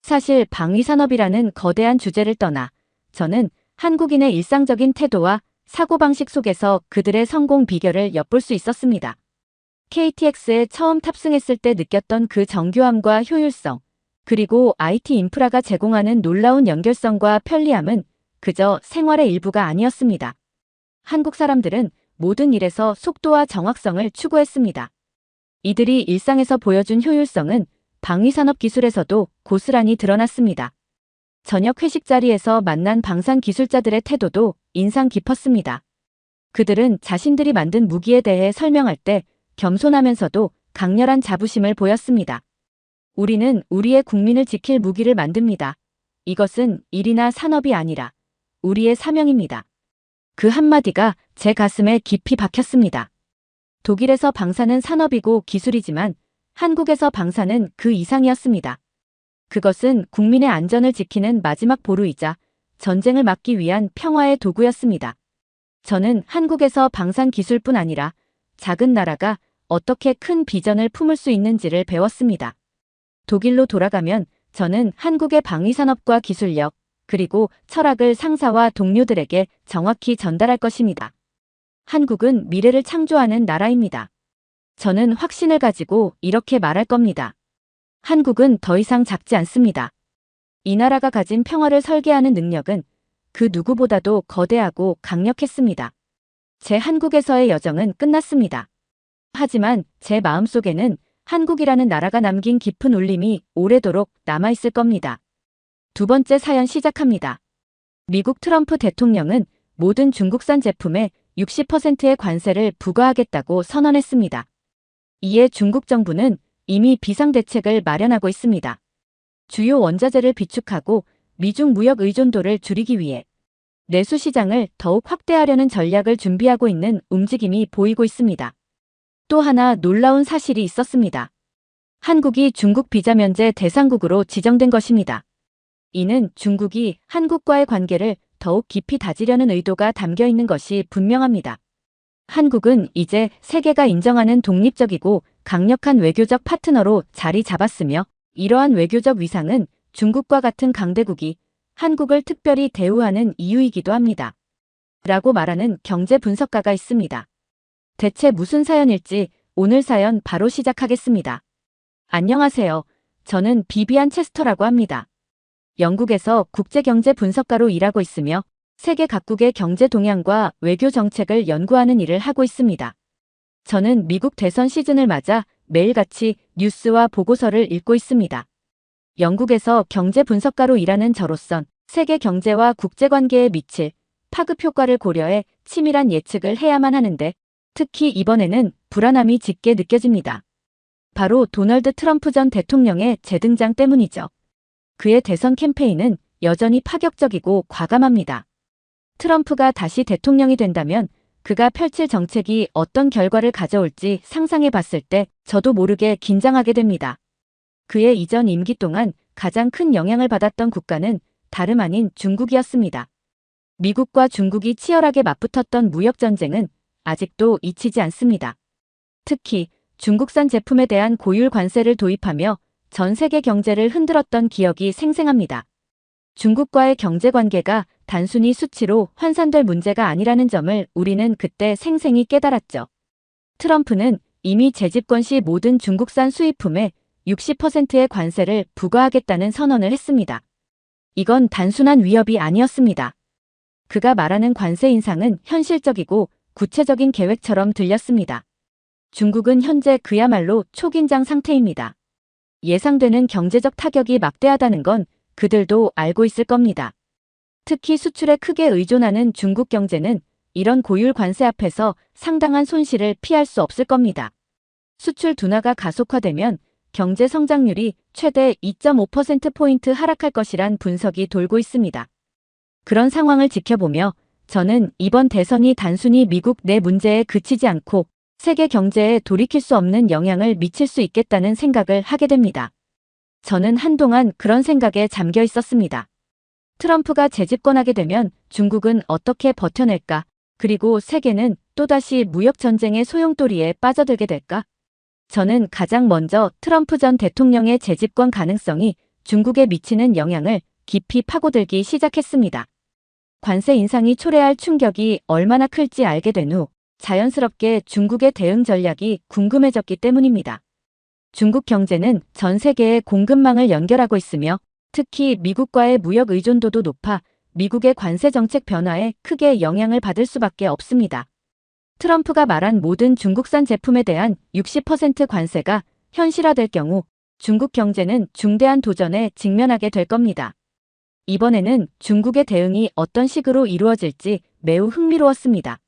사실 방위산업이라는 거대한 주제를 떠나 저는 한국인의 일상적인 태도와 사고방식 속에서 그들의 성공 비결을 엿볼 수 있었습니다. KTX에 처음 탑승했을 때 느꼈던 그 정교함과 효율성, 그리고 IT 인프라가 제공하는 놀라운 연결성과 편리함은 그저 생활의 일부가 아니었습니다. 한국 사람들은 모든 일에서 속도와 정확성을 추구했습니다. 이들이 일상에서 보여준 효율성은 방위산업 기술에서도 고스란히 드러났습니다. 저녁 회식 자리에서 만난 방산 기술자들의 태도도 인상 깊었습니다. 그들은 자신들이 만든 무기에 대해 설명할 때 겸손하면서도 강렬한 자부심을 보였습니다. 우리는 우리의 국민을 지킬 무기를 만듭니다. 이것은 일이나 산업이 아니라 우리의 사명입니다. 그 한마디가 제 가슴에 깊이 박혔습니다. 독일에서 방산은 산업이고 기술이지만 한국에서 방산은 그 이상이었습니다. 그것은 국민의 안전을 지키는 마지막 보루이자 전쟁을 막기 위한 평화의 도구였습니다. 저는 한국에서 방산 기술뿐 아니라 작은 나라가 어떻게 큰 비전을 품을 수 있는지를 배웠습니다. 독일로 돌아가면 저는 한국의 방위산업과 기술력, 그리고 철학을 상사와 동료들에게 정확히 전달할 것입니다. 한국은 미래를 창조하는 나라입니다. 저는 확신을 가지고 이렇게 말할 겁니다. 한국은 더 이상 작지 않습니다. 이 나라가 가진 평화를 설계하는 능력은 그 누구보다도 거대하고 강력했습니다. 제 한국에서의 여정은 끝났습니다. 하지만 제 마음속에는 한국이라는 나라가 남긴 깊은 울림이 오래도록 남아있을 겁니다. 두 번째 사연 시작합니다. 미국 트럼프 대통령은 모든 중국산 제품에 60%의 관세를 부과하겠다고 선언했습니다. 이에 중국 정부는 이미 비상대책을 마련하고 있습니다. 주요 원자재를 비축하고 미중 무역 의존도를 줄이기 위해 내수 시장을 더욱 확대하려는 전략을 준비하고 있는 움직임이 보이고 있습니다. 또 하나 놀라운 사실이 있었습니다. 한국이 중국 비자 면제 대상국으로 지정된 것입니다. 이는 중국이 한국과의 관계를 더욱 깊이 다지려는 의도가 담겨 있는 것이 분명합니다. 한국은 이제 세계가 인정하는 독립적이고 강력한 외교적 파트너로 자리 잡았으며 이러한 외교적 위상은 중국과 같은 강대국이 한국을 특별히 대우하는 이유이기도 합니다. 라고 말하는 경제 분석가가 있습니다. 대체 무슨 사연일지 오늘 사연 바로 시작하겠습니다. 안녕하세요. 저는 비비안 체스터라고 합니다. 영국에서 국제경제 분석가로 일하고 있으며 세계 각국의 경제 동향과 외교 정책을 연구하는 일을 하고 있습니다. 저는 미국 대선 시즌을 맞아 매일같이 뉴스와 보고서를 읽고 있습니다. 영국에서 경제 분석가로 일하는 저로선 세계 경제와 국제관계에 미칠 파급 효과를 고려해 치밀한 예측을 해야만 하는데 특히 이번에는 불안함이 짙게 느껴집니다. 바로 도널드 트럼프 전 대통령의 재등장 때문이죠. 그의 대선 캠페인은 여전히 파격적이고 과감합니다. 트럼프가 다시 대통령이 된다면 그가 펼칠 정책이 어떤 결과를 가져올지 상상해 봤을 때 저도 모르게 긴장하게 됩니다. 그의 이전 임기 동안 가장 큰 영향을 받았던 국가는 다름 아닌 중국이었습니다. 미국과 중국이 치열하게 맞붙었던 무역전쟁은 아직도 잊히지 않습니다. 특히 중국산 제품에 대한 고율 관세를 도입하며 전 세계 경제를 흔들었던 기억이 생생합니다. 중국과의 경제관계가 단순히 수치로 환산될 문제가 아니라는 점을 우리는 그때 생생히 깨달았죠. 트럼프는 이미 재집권 시 모든 중국산 수입품에 60%의 관세를 부과하겠다는 선언을 했습니다. 이건 단순한 위협이 아니었습니다. 그가 말하는 관세 인상은 현실적이고 구체적인 계획처럼 들렸습니다. 중국은 현재 그야말로 초긴장 상태입니다. 예상되는 경제적 타격이 막대하다는 건 그들도 알고 있을 겁니다. 특히 수출에 크게 의존하는 중국 경제는 이런 고율 관세 앞에서 상당한 손실을 피할 수 없을 겁니다. 수출 둔화가 가속화되면 경제 성장률이 최대 2.5%포인트 하락할 것이란 분석이 돌고 있습니다. 그런 상황을 지켜보며 저는 이번 대선이 단순히 미국 내 문제에 그치지 않고 세계 경제에 돌이킬 수 없는 영향을 미칠 수 있겠다는 생각을 하게 됩니다. 저는 한동안 그런 생각에 잠겨 있었습니다. 트럼프가 재집권하게 되면 중국은 어떻게 버텨낼까? 그리고 세계는 또다시 무역전쟁의 소용돌이에 빠져들게 될까? 저는 가장 먼저 트럼프 전 대통령의 재집권 가능성이 중국에 미치는 영향을 깊이 파고들기 시작했습니다. 관세 인상이 초래할 충격이 얼마나 클지 알게 된 후 자연스럽게 중국의 대응 전략이 궁금해졌기 때문입니다. 중국 경제는 전 세계의 공급망을 연결하고 있으며 특히 미국과의 무역 의존도도 높아 미국의 관세 정책 변화에 크게 영향을 받을 수밖에 없습니다. 트럼프가 말한 모든 중국산 제품에 대한 60% 관세가 현실화될 경우 중국 경제는 중대한 도전에 직면하게 될 겁니다. 이번에는 중국의 대응이 어떤 식으로 이루어질지 매우 흥미로웠습니다.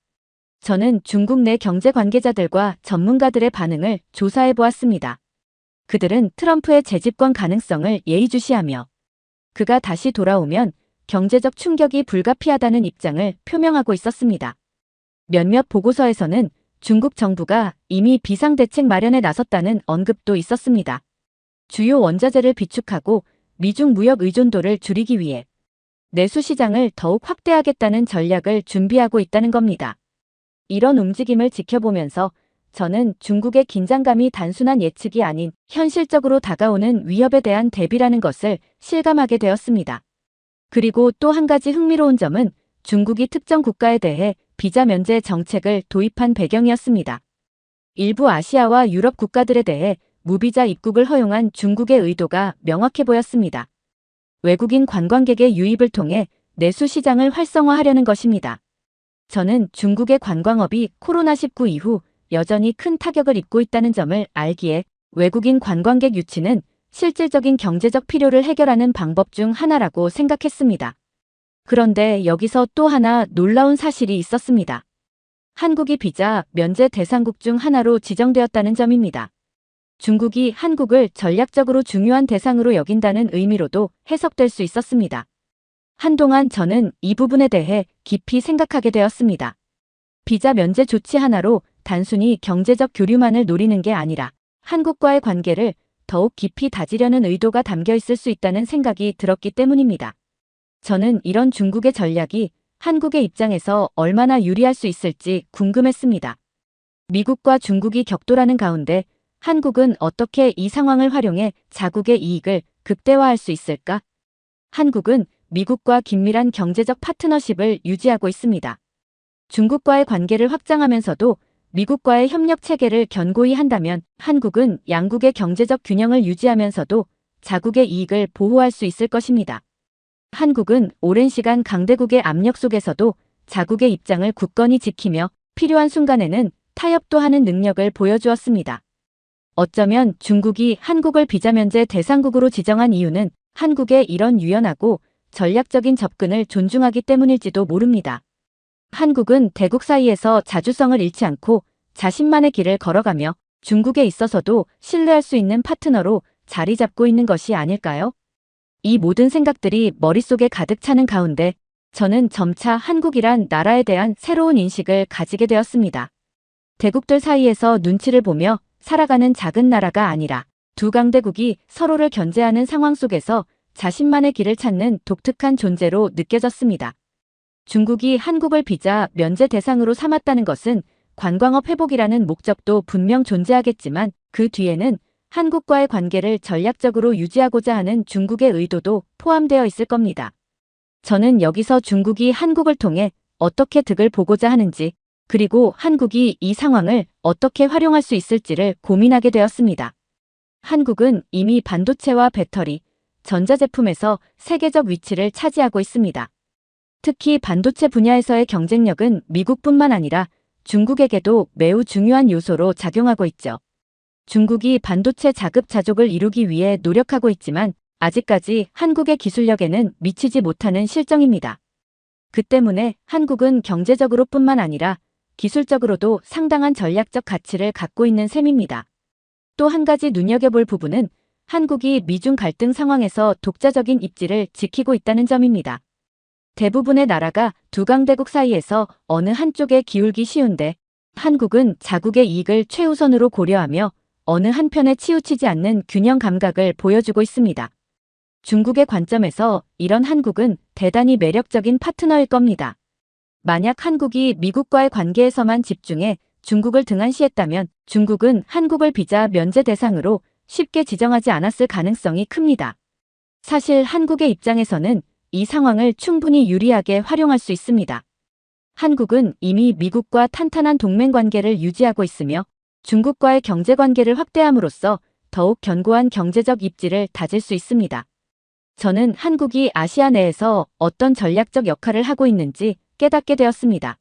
저는 중국 내 경제 관계자들과 전문가들의 반응을 조사해 보았습니다. 그들은 트럼프의 재집권 가능성을 예의주시하며 그가 다시 돌아오면 경제적 충격이 불가피하다는 입장을 표명하고 있었습니다. 몇몇 보고서에서는 중국 정부가 이미 비상대책 마련에 나섰다는 언급도 있었습니다. 주요 원자재를 비축하고 미중 무역 의존도를 줄이기 위해 내수 시장을 더욱 확대하겠다는 전략을 준비하고 있다는 겁니다. 이런 움직임을 지켜보면서 저는 중국의 긴장감이 단순한 예측이 아닌 현실적으로 다가오는 위협에 대한 대비라는 것을 실감하게 되었습니다. 그리고 또 한 가지 흥미로운 점은 중국이 특정 국가에 대해 비자 면제 정책을 도입한 배경이었습니다. 일부 아시아와 유럽 국가들에 대해 무비자 입국을 허용한 중국의 의도가 명확해 보였습니다. 외국인 관광객의 유입을 통해 내수 시장을 활성화하려는 것입니다. 저는 중국의 관광업이 코로나19 이후 여전히 큰 타격을 입고 있다는 점을 알기에 외국인 관광객 유치는 실질적인 경제적 필요를 해결하는 방법 중 하나라고 생각했습니다. 그런데 여기서 또 하나 놀라운 사실이 있었습니다. 한국이 비자 면제 대상국 중 하나로 지정되었다는 점입니다. 중국이 한국을 전략적으로 중요한 대상으로 여긴다는 의미로도 해석될 수 있었습니다. 한동안 저는 이 부분에 대해 깊이 생각하게 되었습니다. 비자 면제 조치 하나로 단순히 경제적 교류만을 노리는 게 아니라 한국과의 관계를 더욱 깊이 다지려는 의도가 담겨 있을 수 있다는 생각이 들었기 때문입니다. 저는 이런 중국의 전략이 한국의 입장에서 얼마나 유리할 수 있을지 궁금했습니다. 미국과 중국이 격돌하는 가운데 한국은 어떻게 이 상황을 활용해 자국의 이익을 극대화할 수 있을까? 한국은 미국과 긴밀한 경제적 파트너십을 유지하고 있습니다. 중국과의 관계를 확장하면서도 미국과의 협력 체계를 견고히 한다면 한국은 양국의 경제적 균형을 유지하면서도 자국의 이익을 보호할 수 있을 것입니다. 한국은 오랜 시간 강대국의 압력 속에서도 자국의 입장을 굳건히 지키며 필요한 순간에는 타협도 하는 능력을 보여주었습니다. 어쩌면 중국이 한국을 비자 면제 대상국으로 지정한 이유는 한국의 이런 유연하고 전략적인 접근을 존중하기 때문일지도 모릅니다. 한국은 대국 사이에서 자주성을 잃지 않고 자신만의 길을 걸어가며 중국에 있어서도 신뢰할 수 있는 파트너로 자리 잡고 있는 것이 아닐까요? 이 모든 생각들이 머릿속에 가득 차는 가운데 저는 점차 한국이란 나라에 대한 새로운 인식을 가지게 되었습니다. 대국들 사이에서 눈치를 보며 살아가는 작은 나라가 아니라 두 강대국이 서로를 견제하는 상황 속에서 자신만의 길을 찾는 독특한 존재로 느껴졌습니다. 중국이 한국을 비자 면제 대상으로 삼았다는 것은 관광업 회복이라는 목적도 분명 존재하겠지만 그 뒤에는 한국과의 관계를 전략적으로 유지하고자 하는 중국의 의도도 포함되어 있을 겁니다. 저는 여기서 중국이 한국을 통해 어떻게 득을 보고자 하는지 그리고 한국이 이 상황을 어떻게 활용할 수 있을지를 고민하게 되었습니다. 한국은 이미 반도체와 배터리, 전자제품에서 세계적 위치를 차지하고 있습니다. 특히 반도체 분야에서의 경쟁력은 미국뿐만 아니라 중국에게도 매우 중요한 요소로 작용하고 있죠. 중국이 반도체 자급자족을 이루기 위해 노력하고 있지만 아직까지 한국의 기술력에는 미치지 못하는 실정입니다. 그 때문에 한국은 경제적으로뿐만 아니라 기술적으로도 상당한 전략적 가치를 갖고 있는 셈입니다. 또 한 가지 눈여겨볼 부분은 한국이 미중 갈등 상황에서 독자적인 입지를 지키고 있다는 점입니다. 대부분의 나라가 두 강대국 사이에서 어느 한쪽에 기울기 쉬운데 한국은 자국의 이익을 최우선으로 고려하며 어느 한편에 치우치지 않는 균형 감각을 보여주고 있습니다. 중국의 관점에서 이런 한국은 대단히 매력적인 파트너일 겁니다. 만약 한국이 미국과의 관계에서만 집중해 중국을 등한시했다면 중국은 한국을 비자 면제 대상으로 쉽게 지정하지 않았을 가능성이 큽니다. 사실 한국의 입장에서는 이 상황을 충분히 유리하게 활용할 수 있습니다. 한국은 이미 미국과 탄탄한 동맹 관계를 유지하고 있으며 중국과의 경제 관계를 확대함으로써 더욱 견고한 경제적 입지를 다질 수 있습니다. 저는 한국이 아시아 내에서 어떤 전략적 역할을 하고 있는지 깨닫게 되었습니다.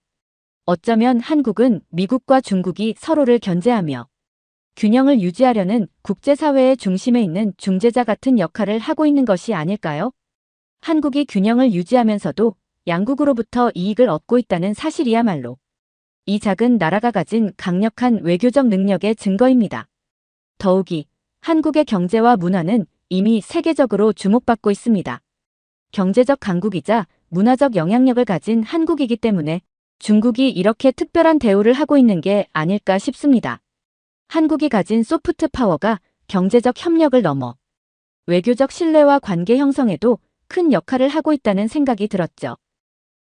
어쩌면 한국은 미국과 중국이 서로를 견제하며 균형을 유지하려는 국제사회의 중심에 있는 중재자 같은 역할을 하고 있는 것이 아닐까요? 한국이 균형을 유지하면서도 양국으로부터 이익을 얻고 있다는 사실이야말로 이 작은 나라가 가진 강력한 외교적 능력의 증거입니다. 더욱이 한국의 경제와 문화는 이미 세계적으로 주목받고 있습니다. 경제적 강국이자 문화적 영향력을 가진 한국이기 때문에 중국이 이렇게 특별한 대우를 하고 있는 게 아닐까 싶습니다. 한국이 가진 소프트 파워가 경제적 협력을 넘어 외교적 신뢰와 관계 형성에도 큰 역할을 하고 있다는 생각이 들었죠.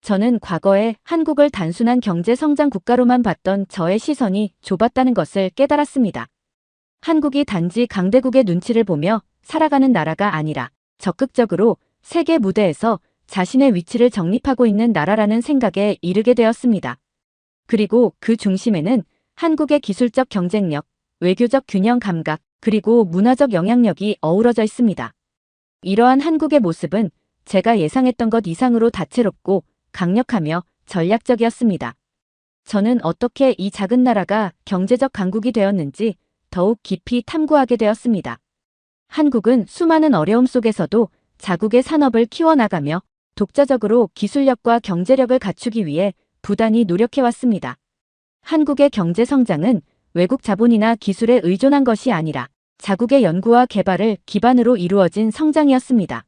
저는 과거에 한국을 단순한 경제 성장 국가로만 봤던 저의 시선이 좁았다는 것을 깨달았습니다. 한국이 단지 강대국의 눈치를 보며 살아가는 나라가 아니라 적극적으로 세계 무대에서 자신의 위치를 정립하고 있는 나라라는 생각에 이르게 되었습니다. 그리고 그 중심에는 한국의 기술적 경쟁력, 외교적 균형 감각, 그리고 문화적 영향력이 어우러져 있습니다. 이러한 한국의 모습은 제가 예상했던 것 이상으로 다채롭고 강력하며 전략적이었습니다. 저는 어떻게 이 작은 나라가 경제적 강국이 되었는지 더욱 깊이 탐구하게 되었습니다. 한국은 수많은 어려움 속에서도 자국의 산업을 키워나가며 독자적으로 기술력과 경제력을 갖추기 위해 부단히 노력해왔습니다. 한국의 경제 성장은 외국 자본이나 기술에 의존한 것이 아니라 자국의 연구와 개발을 기반으로 이루어진 성장이었습니다.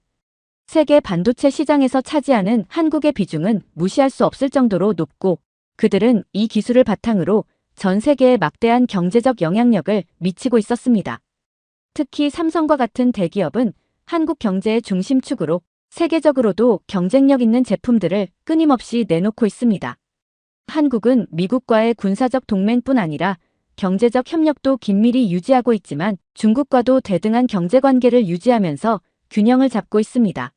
세계 반도체 시장에서 차지하는 한국의 비중은 무시할 수 없을 정도로 높고, 그들은 이 기술을 바탕으로 전 세계에 막대한 경제적 영향력을 미치고 있었습니다. 특히 삼성과 같은 대기업은 한국 경제의 중심축으로 세계적으로도 경쟁력 있는 제품들을 끊임없이 내놓고 있습니다. 한국은 미국과의 군사적 동맹뿐 아니라 경제적 협력도 긴밀히 유지하고 있지만 중국과도 대등한 경제관계를 유지하면서 균형을 잡고 있습니다.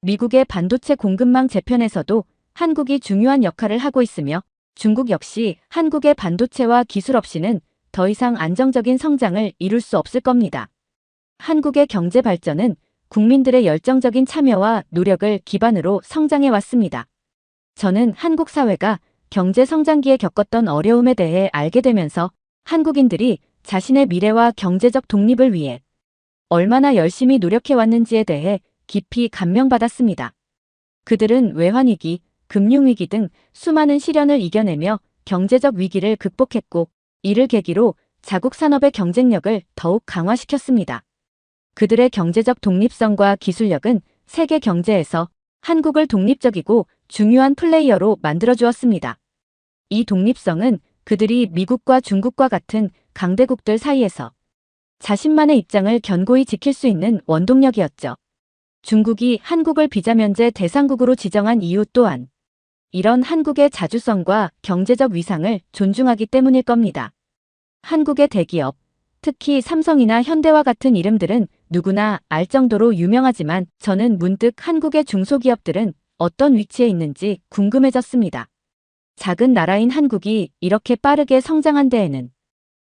미국의 반도체 공급망 재편에서도 한국이 중요한 역할을 하고 있으며 중국 역시 한국의 반도체와 기술 없이는 더 이상 안정적인 성장을 이룰 수 없을 겁니다. 한국의 경제 발전은 국민들의 열정적인 참여와 노력을 기반으로 성장해 왔습니다. 저는 한국 사회가 경제 성장기에 겪었던 어려움에 대해 알게 되면서 한국인들이 자신의 미래와 경제적 독립을 위해 얼마나 열심히 노력해 왔는지에 대해 깊이 감명받았습니다. 그들은 외환위기, 금융위기 등 수많은 시련을 이겨내며 경제적 위기를 극복했고, 이를 계기로 자국 산업의 경쟁력을 더욱 강화시켰습니다. 그들의 경제적 독립성과 기술력은 세계 경제에서 한국을 독립적이고 중요한 플레이어로 만들어주었습니다. 이 독립성은 그들이 미국과 중국과 같은 강대국들 사이에서 자신만의 입장을 견고히 지킬 수 있는 원동력이었죠. 중국이 한국을 비자면제 대상국으로 지정한 이유 또한 이런 한국의 자주성과 경제적 위상을 존중하기 때문일 겁니다. 한국의 대기업, 특히 삼성이나 현대와 같은 이름들은 누구나 알 정도로 유명하지만 저는 문득 한국의 중소기업들은 어떤 위치에 있는지 궁금해졌습니다. 작은 나라인 한국이 이렇게 빠르게 성장한 데에는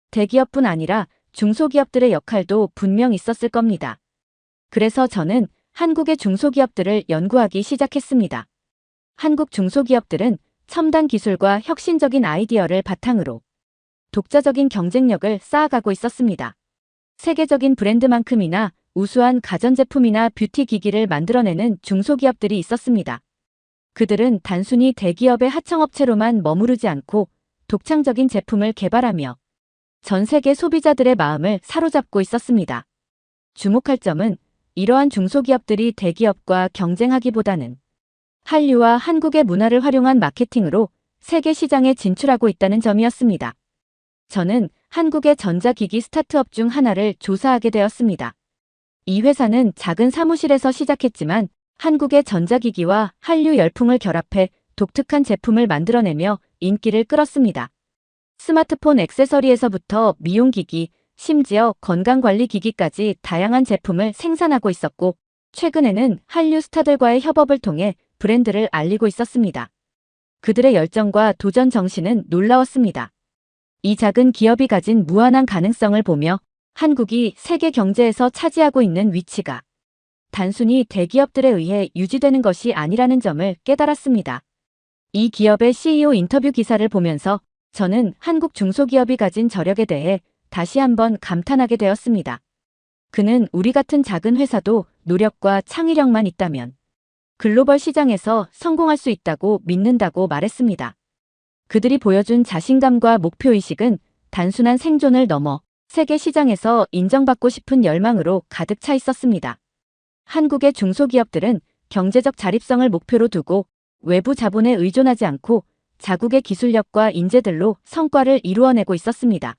대기업뿐 아니라 중소기업들의 역할도 분명 있었을 겁니다. 그래서 저는 한국의 중소기업들을 연구하기 시작했습니다. 한국 중소기업들은 첨단 기술과 혁신적인 아이디어를 바탕으로 독자적인 경쟁력을 쌓아가고 있었습니다. 세계적인 브랜드만큼이나 우수한 가전제품이나 뷰티 기기를 만들어내는 중소기업들이 있었습니다. 그들은 단순히 대기업의 하청업체로만 머무르지 않고 독창적인 제품을 개발하며 전 세계 소비자들의 마음을 사로잡고 있었습니다. 주목할 점은 이러한 중소기업들이 대기업과 경쟁하기보다는 한류와 한국의 문화를 활용한 마케팅으로 세계 시장에 진출하고 있다는 점이었습니다. 저는 한국의 전자기기 스타트업 중 하나를 조사하게 되었습니다. 이 회사는 작은 사무실에서 시작했지만 한국의 전자기기와 한류 열풍을 결합해 독특한 제품을 만들어내며 인기를 끌었습니다. 스마트폰 액세서리에서부터 미용기기, 심지어 건강관리기기까지 다양한 제품을 생산하고 있었고, 최근에는 한류 스타들과의 협업을 통해 브랜드를 알리고 있었습니다. 그들의 열정과 도전 정신은 놀라웠습니다. 이 작은 기업이 가진 무한한 가능성을 보며 한국이 세계 경제에서 차지하고 있는 위치가 단순히 대기업들에 의해 유지되는 것이 아니라는 점을 깨달았습니다. 이 기업의 CEO 인터뷰 기사를 보면서 저는 한국 중소기업이 가진 저력에 대해 다시 한번 감탄하게 되었습니다. 그는 우리 같은 작은 회사도 노력과 창의력만 있다면 글로벌 시장에서 성공할 수 있다고 믿는다고 말했습니다. 그들이 보여준 자신감과 목표의식은 단순한 생존을 넘어 세계 시장에서 인정받고 싶은 열망으로 가득 차 있었습니다. 한국의 중소기업들은 경제적 자립성을 목표로 두고 외부 자본에 의존하지 않고 자국의 기술력과 인재들로 성과를 이루어내고 있었습니다.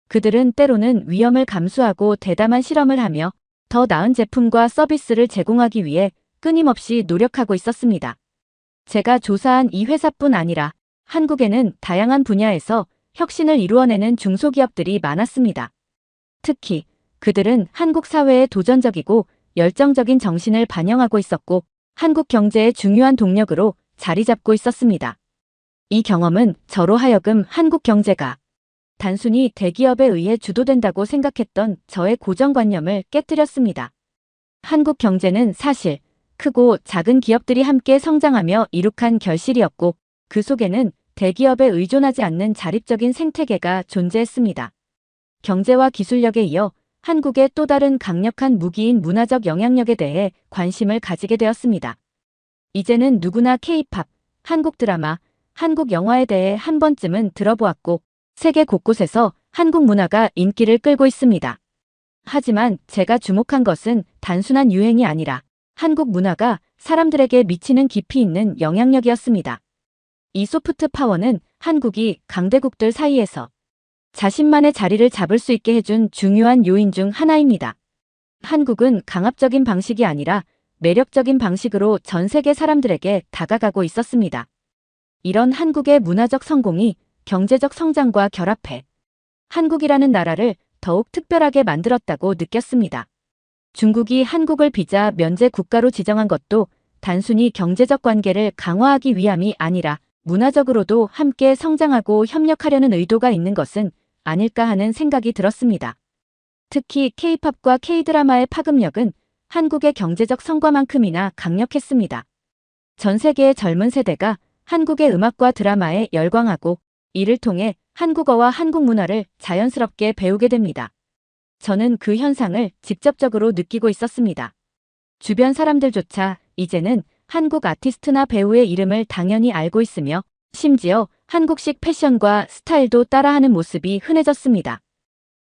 그들은 때로는 위험을 감수하고 대담한 실험을 하며 더 나은 제품과 서비스를 제공하기 위해 끊임없이 노력하고 있었습니다. 제가 조사한 이 회사뿐 아니라 한국에는 다양한 분야에서 혁신을 이루어내는 중소기업들이 많았습니다. 특히 그들은 한국 사회의 도전적이고 열정적인 정신을 반영하고 있었고 한국 경제의 중요한 동력으로 자리 잡고 있었습니다. 이 경험은 저로 하여금 한국 경제가 단순히 대기업에 의해 주도된다고 생각했던 저의 고정관념을 깨뜨렸습니다. 한국 경제는 사실 크고 작은 기업들이 함께 성장하며 이룩한 결실이었고 그 속에는 대기업에 의존하지 않는 자립적인 생태계가 존재했습니다. 경제와 기술력에 이어 한국의 또 다른 강력한 무기인 문화적 영향력에 대해 관심을 가지게 되었습니다. 이제는 누구나 K-팝, 한국 드라마, 한국 영화에 대해 한 번쯤은 들어보았고 세계 곳곳에서 한국 문화가 인기를 끌고 있습니다. 하지만 제가 주목한 것은 단순한 유행이 아니라 한국 문화가 사람들에게 미치는 깊이 있는 영향력이었습니다. 이 소프트 파워는 한국이 강대국들 사이에서 자신만의 자리를 잡을 수 있게 해준 중요한 요인 중 하나입니다. 한국은 강압적인 방식이 아니라 매력적인 방식으로 전 세계 사람들에게 다가가고 있었습니다. 이런 한국의 문화적 성공이 경제적 성장과 결합해 한국이라는 나라를 더욱 특별하게 만들었다고 느꼈습니다. 중국이 한국을 비자 면제 국가로 지정한 것도 단순히 경제적 관계를 강화하기 위함이 아니라 문화적으로도 함께 성장하고 협력하려는 의도가 있는 것은 아닐까 하는 생각이 들었습니다. 특히 K-팝과 K-드라마의 파급력은 한국의 경제적 성과만큼이나 강력했습니다. 전 세계의 젊은 세대가 한국의 음악과 드라마에 열광하고 이를 통해 한국어와 한국 문화를 자연스럽게 배우게 됩니다. 저는 그 현상을 직접적으로 느끼고 있었습니다. 주변 사람들조차 이제는 한국 아티스트나 배우의 이름을 당연히 알고 있으며 심지어 한국식 패션과 스타일도 따라하는 모습이 흔해졌습니다.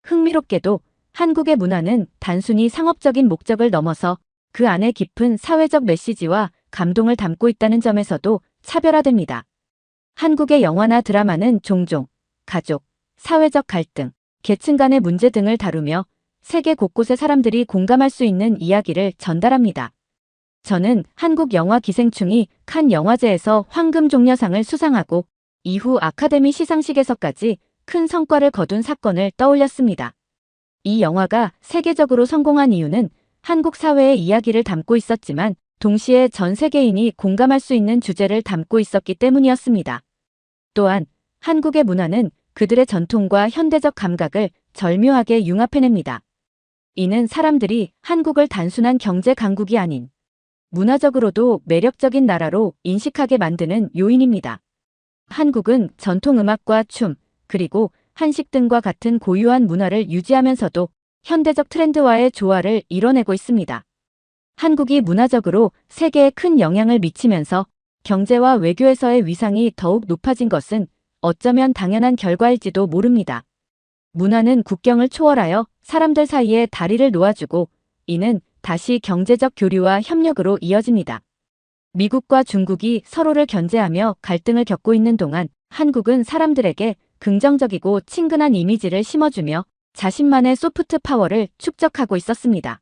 흥미롭게도 한국의 문화는 단순히 상업적인 목적을 넘어서 그 안에 깊은 사회적 메시지와 감동을 담고 있다는 점에서도 차별화됩니다. 한국의 영화나 드라마는 종종 가족, 사회적 갈등, 계층 간의 문제 등을 다루며 세계 곳곳의 사람들이 공감할 수 있는 이야기를 전달합니다. 저는 한국 영화 기생충이 칸 영화제에서 황금종려상을 수상하고 이후 아카데미 시상식에서까지 큰 성과를 거둔 사건을 떠올렸습니다. 이 영화가 세계적으로 성공한 이유는 한국 사회의 이야기를 담고 있었지만 동시에 전 세계인이 공감할 수 있는 주제를 담고 있었기 때문이었습니다. 또한 한국의 문화는 그들의 전통과 현대적 감각을 절묘하게 융합해냅니다. 이는 사람들이 한국을 단순한 경제 강국이 아닌 문화적으로도 매력적인 나라로 인식하게 만드는 요인입니다. 한국은 전통 음악과 춤, 그리고 한식 등과 같은 고유한 문화를 유지하면서도 현대적 트렌드와의 조화를 이뤄내고 있습니다. 한국이 문화적으로 세계에 큰 영향을 미치면서 경제와 외교에서의 위상이 더욱 높아진 것은 어쩌면 당연한 결과일지도 모릅니다. 문화는 국경을 초월하여 사람들 사이에 다리를 놓아주고 이는 다시 경제적 교류와 협력으로 이어집니다. 미국과 중국이 서로를 견제하며 갈등을 겪고 있는 동안 한국은 사람들에게 긍정적이고 친근한 이미지를 심어주며 자신만의 소프트 파워를 축적하고 있었습니다.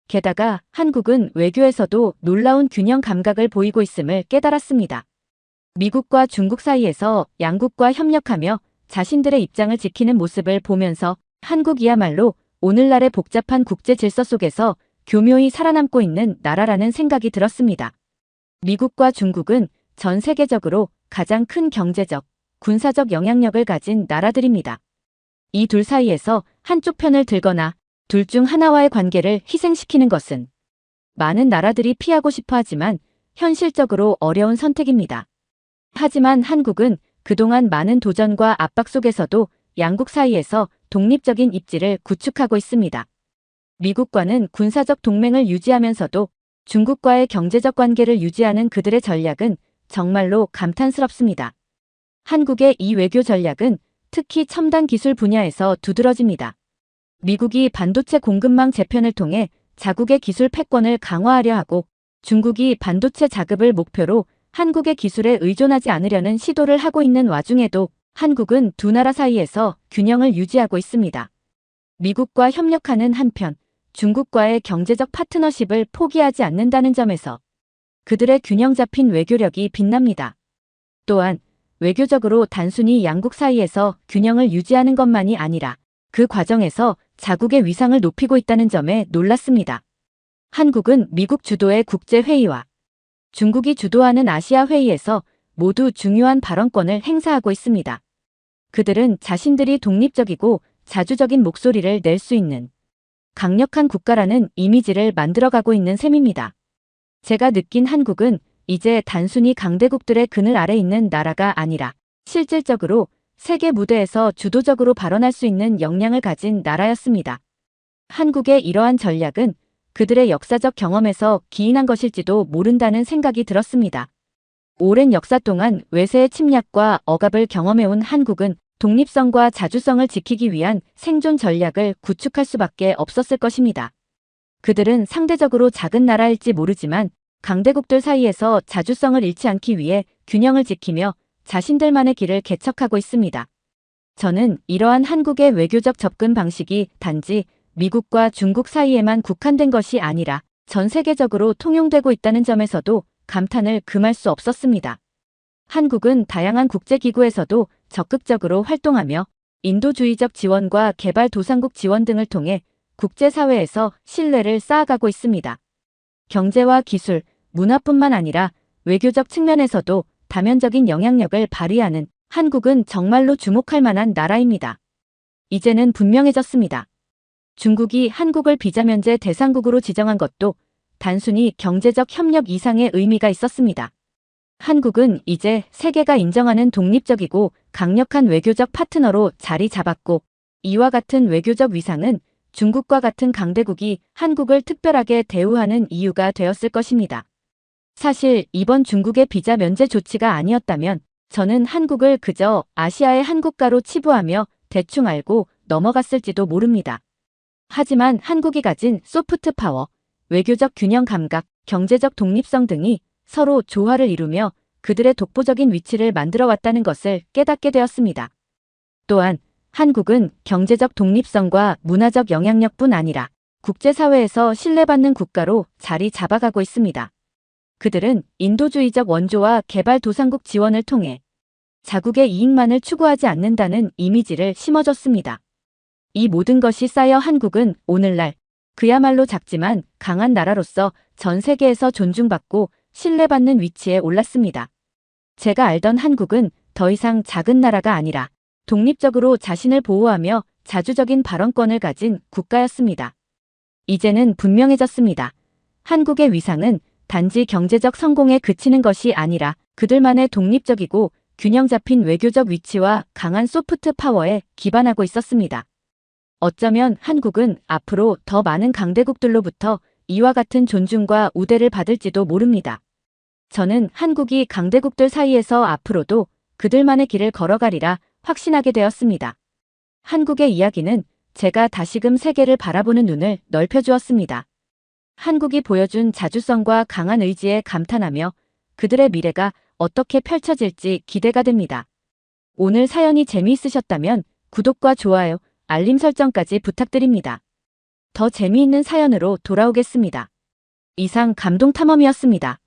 게다가 한국은 외교에서도 놀라운 균형 감각을 보이고 있음을 깨달았습니다. 미국과 중국 사이에서 양국과 협력하며 자신들의 입장을 지키는 모습을 보면서 한국이야말로 오늘날의 복잡한 국제 질서 속에서 교묘히 살아남고 있는 나라라는 생각이 들었습니다. 미국과 중국은 전 세계적으로 가장 큰 경제적, 군사적 영향력을 가진 나라들입니다. 이 둘 사이에서 한쪽 편을 들거나 둘 중 하나와의 관계를 희생시키는 것은 많은 나라들이 피하고 싶어 하지만 현실적으로 어려운 선택입니다. 하지만 한국은 그동안 많은 도전과 압박 속에서도 양국 사이에서 독립적인 입지를 구축하고 있습니다. 미국과는 군사적 동맹을 유지하면서도 중국과의 경제적 관계를 유지하는 그들의 전략은 정말로 감탄스럽습니다. 한국의 이 외교 전략은 특히 첨단 기술 분야에서 두드러집니다. 미국이 반도체 공급망 재편을 통해 자국의 기술 패권을 강화하려 하고 중국이 반도체 자급을 목표로 한국의 기술에 의존하지 않으려는 시도를 하고 있는 와중에도 한국은 두 나라 사이에서 균형을 유지하고 있습니다. 미국과 협력하는 한편 중국과의 경제적 파트너십을 포기하지 않는다는 점에서 그들의 균형 잡힌 외교력이 빛납니다. 또한 외교적으로 단순히 양국 사이에서 균형을 유지하는 것만이 아니라 그 과정에서 자국의 위상을 높이고 있다는 점에 놀랐습니다. 한국은 미국 주도의 국제회의와 중국이 주도하는 아시아 회의에서 모두 중요한 발언권을 행사하고 있습니다. 그들은 자신들이 독립적이고 자주적인 목소리를 낼 수 있는 강력한 국가라는 이미지를 만들어가고 있는 셈입니다. 제가 느낀 한국은 이제 단순히 강대국들의 그늘 아래 있는 나라가 아니라 실질적으로 세계 무대에서 주도적으로 발언할 수 있는 역량을 가진 나라였습니다. 한국의 이러한 전략은 그들의 역사적 경험에서 기인한 것일지도 모른다는 생각이 들었습니다. 오랜 역사 동안 외세의 침략과 억압을 경험해온 한국은 독립성과 자주성을 지키기 위한 생존 전략을 구축할 수밖에 없었을 것입니다. 그들은 상대적으로 작은 나라일지 모르지만 강대국들 사이에서 자주성을 잃지 않기 위해 균형을 지키며 자신들만의 길을 개척하고 있습니다. 저는 이러한 한국의 외교적 접근 방식이 단지 미국과 중국 사이에만 국한된 것이 아니라 전 세계적으로 통용되고 있다는 점에서도 감탄을 금할 수 없었습니다. 한국은 다양한 국제기구에서도 적극적으로 활동하며 인도주의적 지원과 개발도상국 지원 등을 통해 국제사회에서 신뢰를 쌓아가고 있습니다. 경제와 기술, 문화뿐만 아니라 외교적 측면에서도 다면적인 영향력을 발휘하는 한국은 정말로 주목할 만한 나라입니다. 이제는 분명해졌습니다. 중국이 한국을 비자면제 대상국으로 지정한 것도 단순히 경제적 협력 이상의 의미가 있었습니다. 한국은 이제 세계가 인정하는 독립적이고 강력한 외교적 파트너로 자리 잡았고 이와 같은 외교적 위상은 중국과 같은 강대국이 한국을 특별하게 대우하는 이유가 되었을 것입니다. 사실 이번 중국의 비자 면제 조치가 아니었다면 저는 한국을 그저 아시아의 한 국가로 치부하며 대충 알고 넘어갔을지도 모릅니다. 하지만 한국이 가진 소프트 파워, 외교적 균형 감각, 경제적 독립성 등이 서로 조화를 이루며 그들의 독보적인 위치를 만들어 왔다는 것을 깨닫게 되었습니다. 또한 한국은 경제적 독립성과 문화적 영향력뿐 아니라 국제사회에서 신뢰받는 국가로 자리 잡아가고 있습니다. 그들은 인도주의적 원조와 개발도상국 지원을 통해 자국의 이익만을 추구하지 않는다는 이미지를 심어줬습니다. 이 모든 것이 쌓여 한국은 오늘날 그야말로 작지만 강한 나라로서 전 세계에서 존중받고 신뢰받는 위치에 올랐습니다. 제가 알던 한국은 더 이상 작은 나라가 아니라 독립적으로 자신을 보호하며 자주적인 발언권을 가진 국가였습니다. 이제는 분명해졌습니다. 한국의 위상은 단지 경제적 성공에 그치는 것이 아니라 그들만의 독립적이고 균형 잡힌 외교적 위치와 강한 소프트 파워에 기반하고 있었습니다. 어쩌면 한국은 앞으로 더 많은 강대국들로부터 이와 같은 존중과 우대를 받을지도 모릅니다. 저는 한국이 강대국들 사이에서 앞으로도 그들만의 길을 걸어가리라 확신하게 되었습니다. 한국의 이야기는 제가 다시금 세계를 바라보는 눈을 넓혀주었습니다. 한국이 보여준 자주성과 강한 의지에 감탄하며 그들의 미래가 어떻게 펼쳐질지 기대가 됩니다. 오늘 사연이 재미있으셨다면 구독과 좋아요, 알림 설정까지 부탁드립니다. 더 재미있는 사연으로 돌아오겠습니다. 이상 감동탐험이었습니다.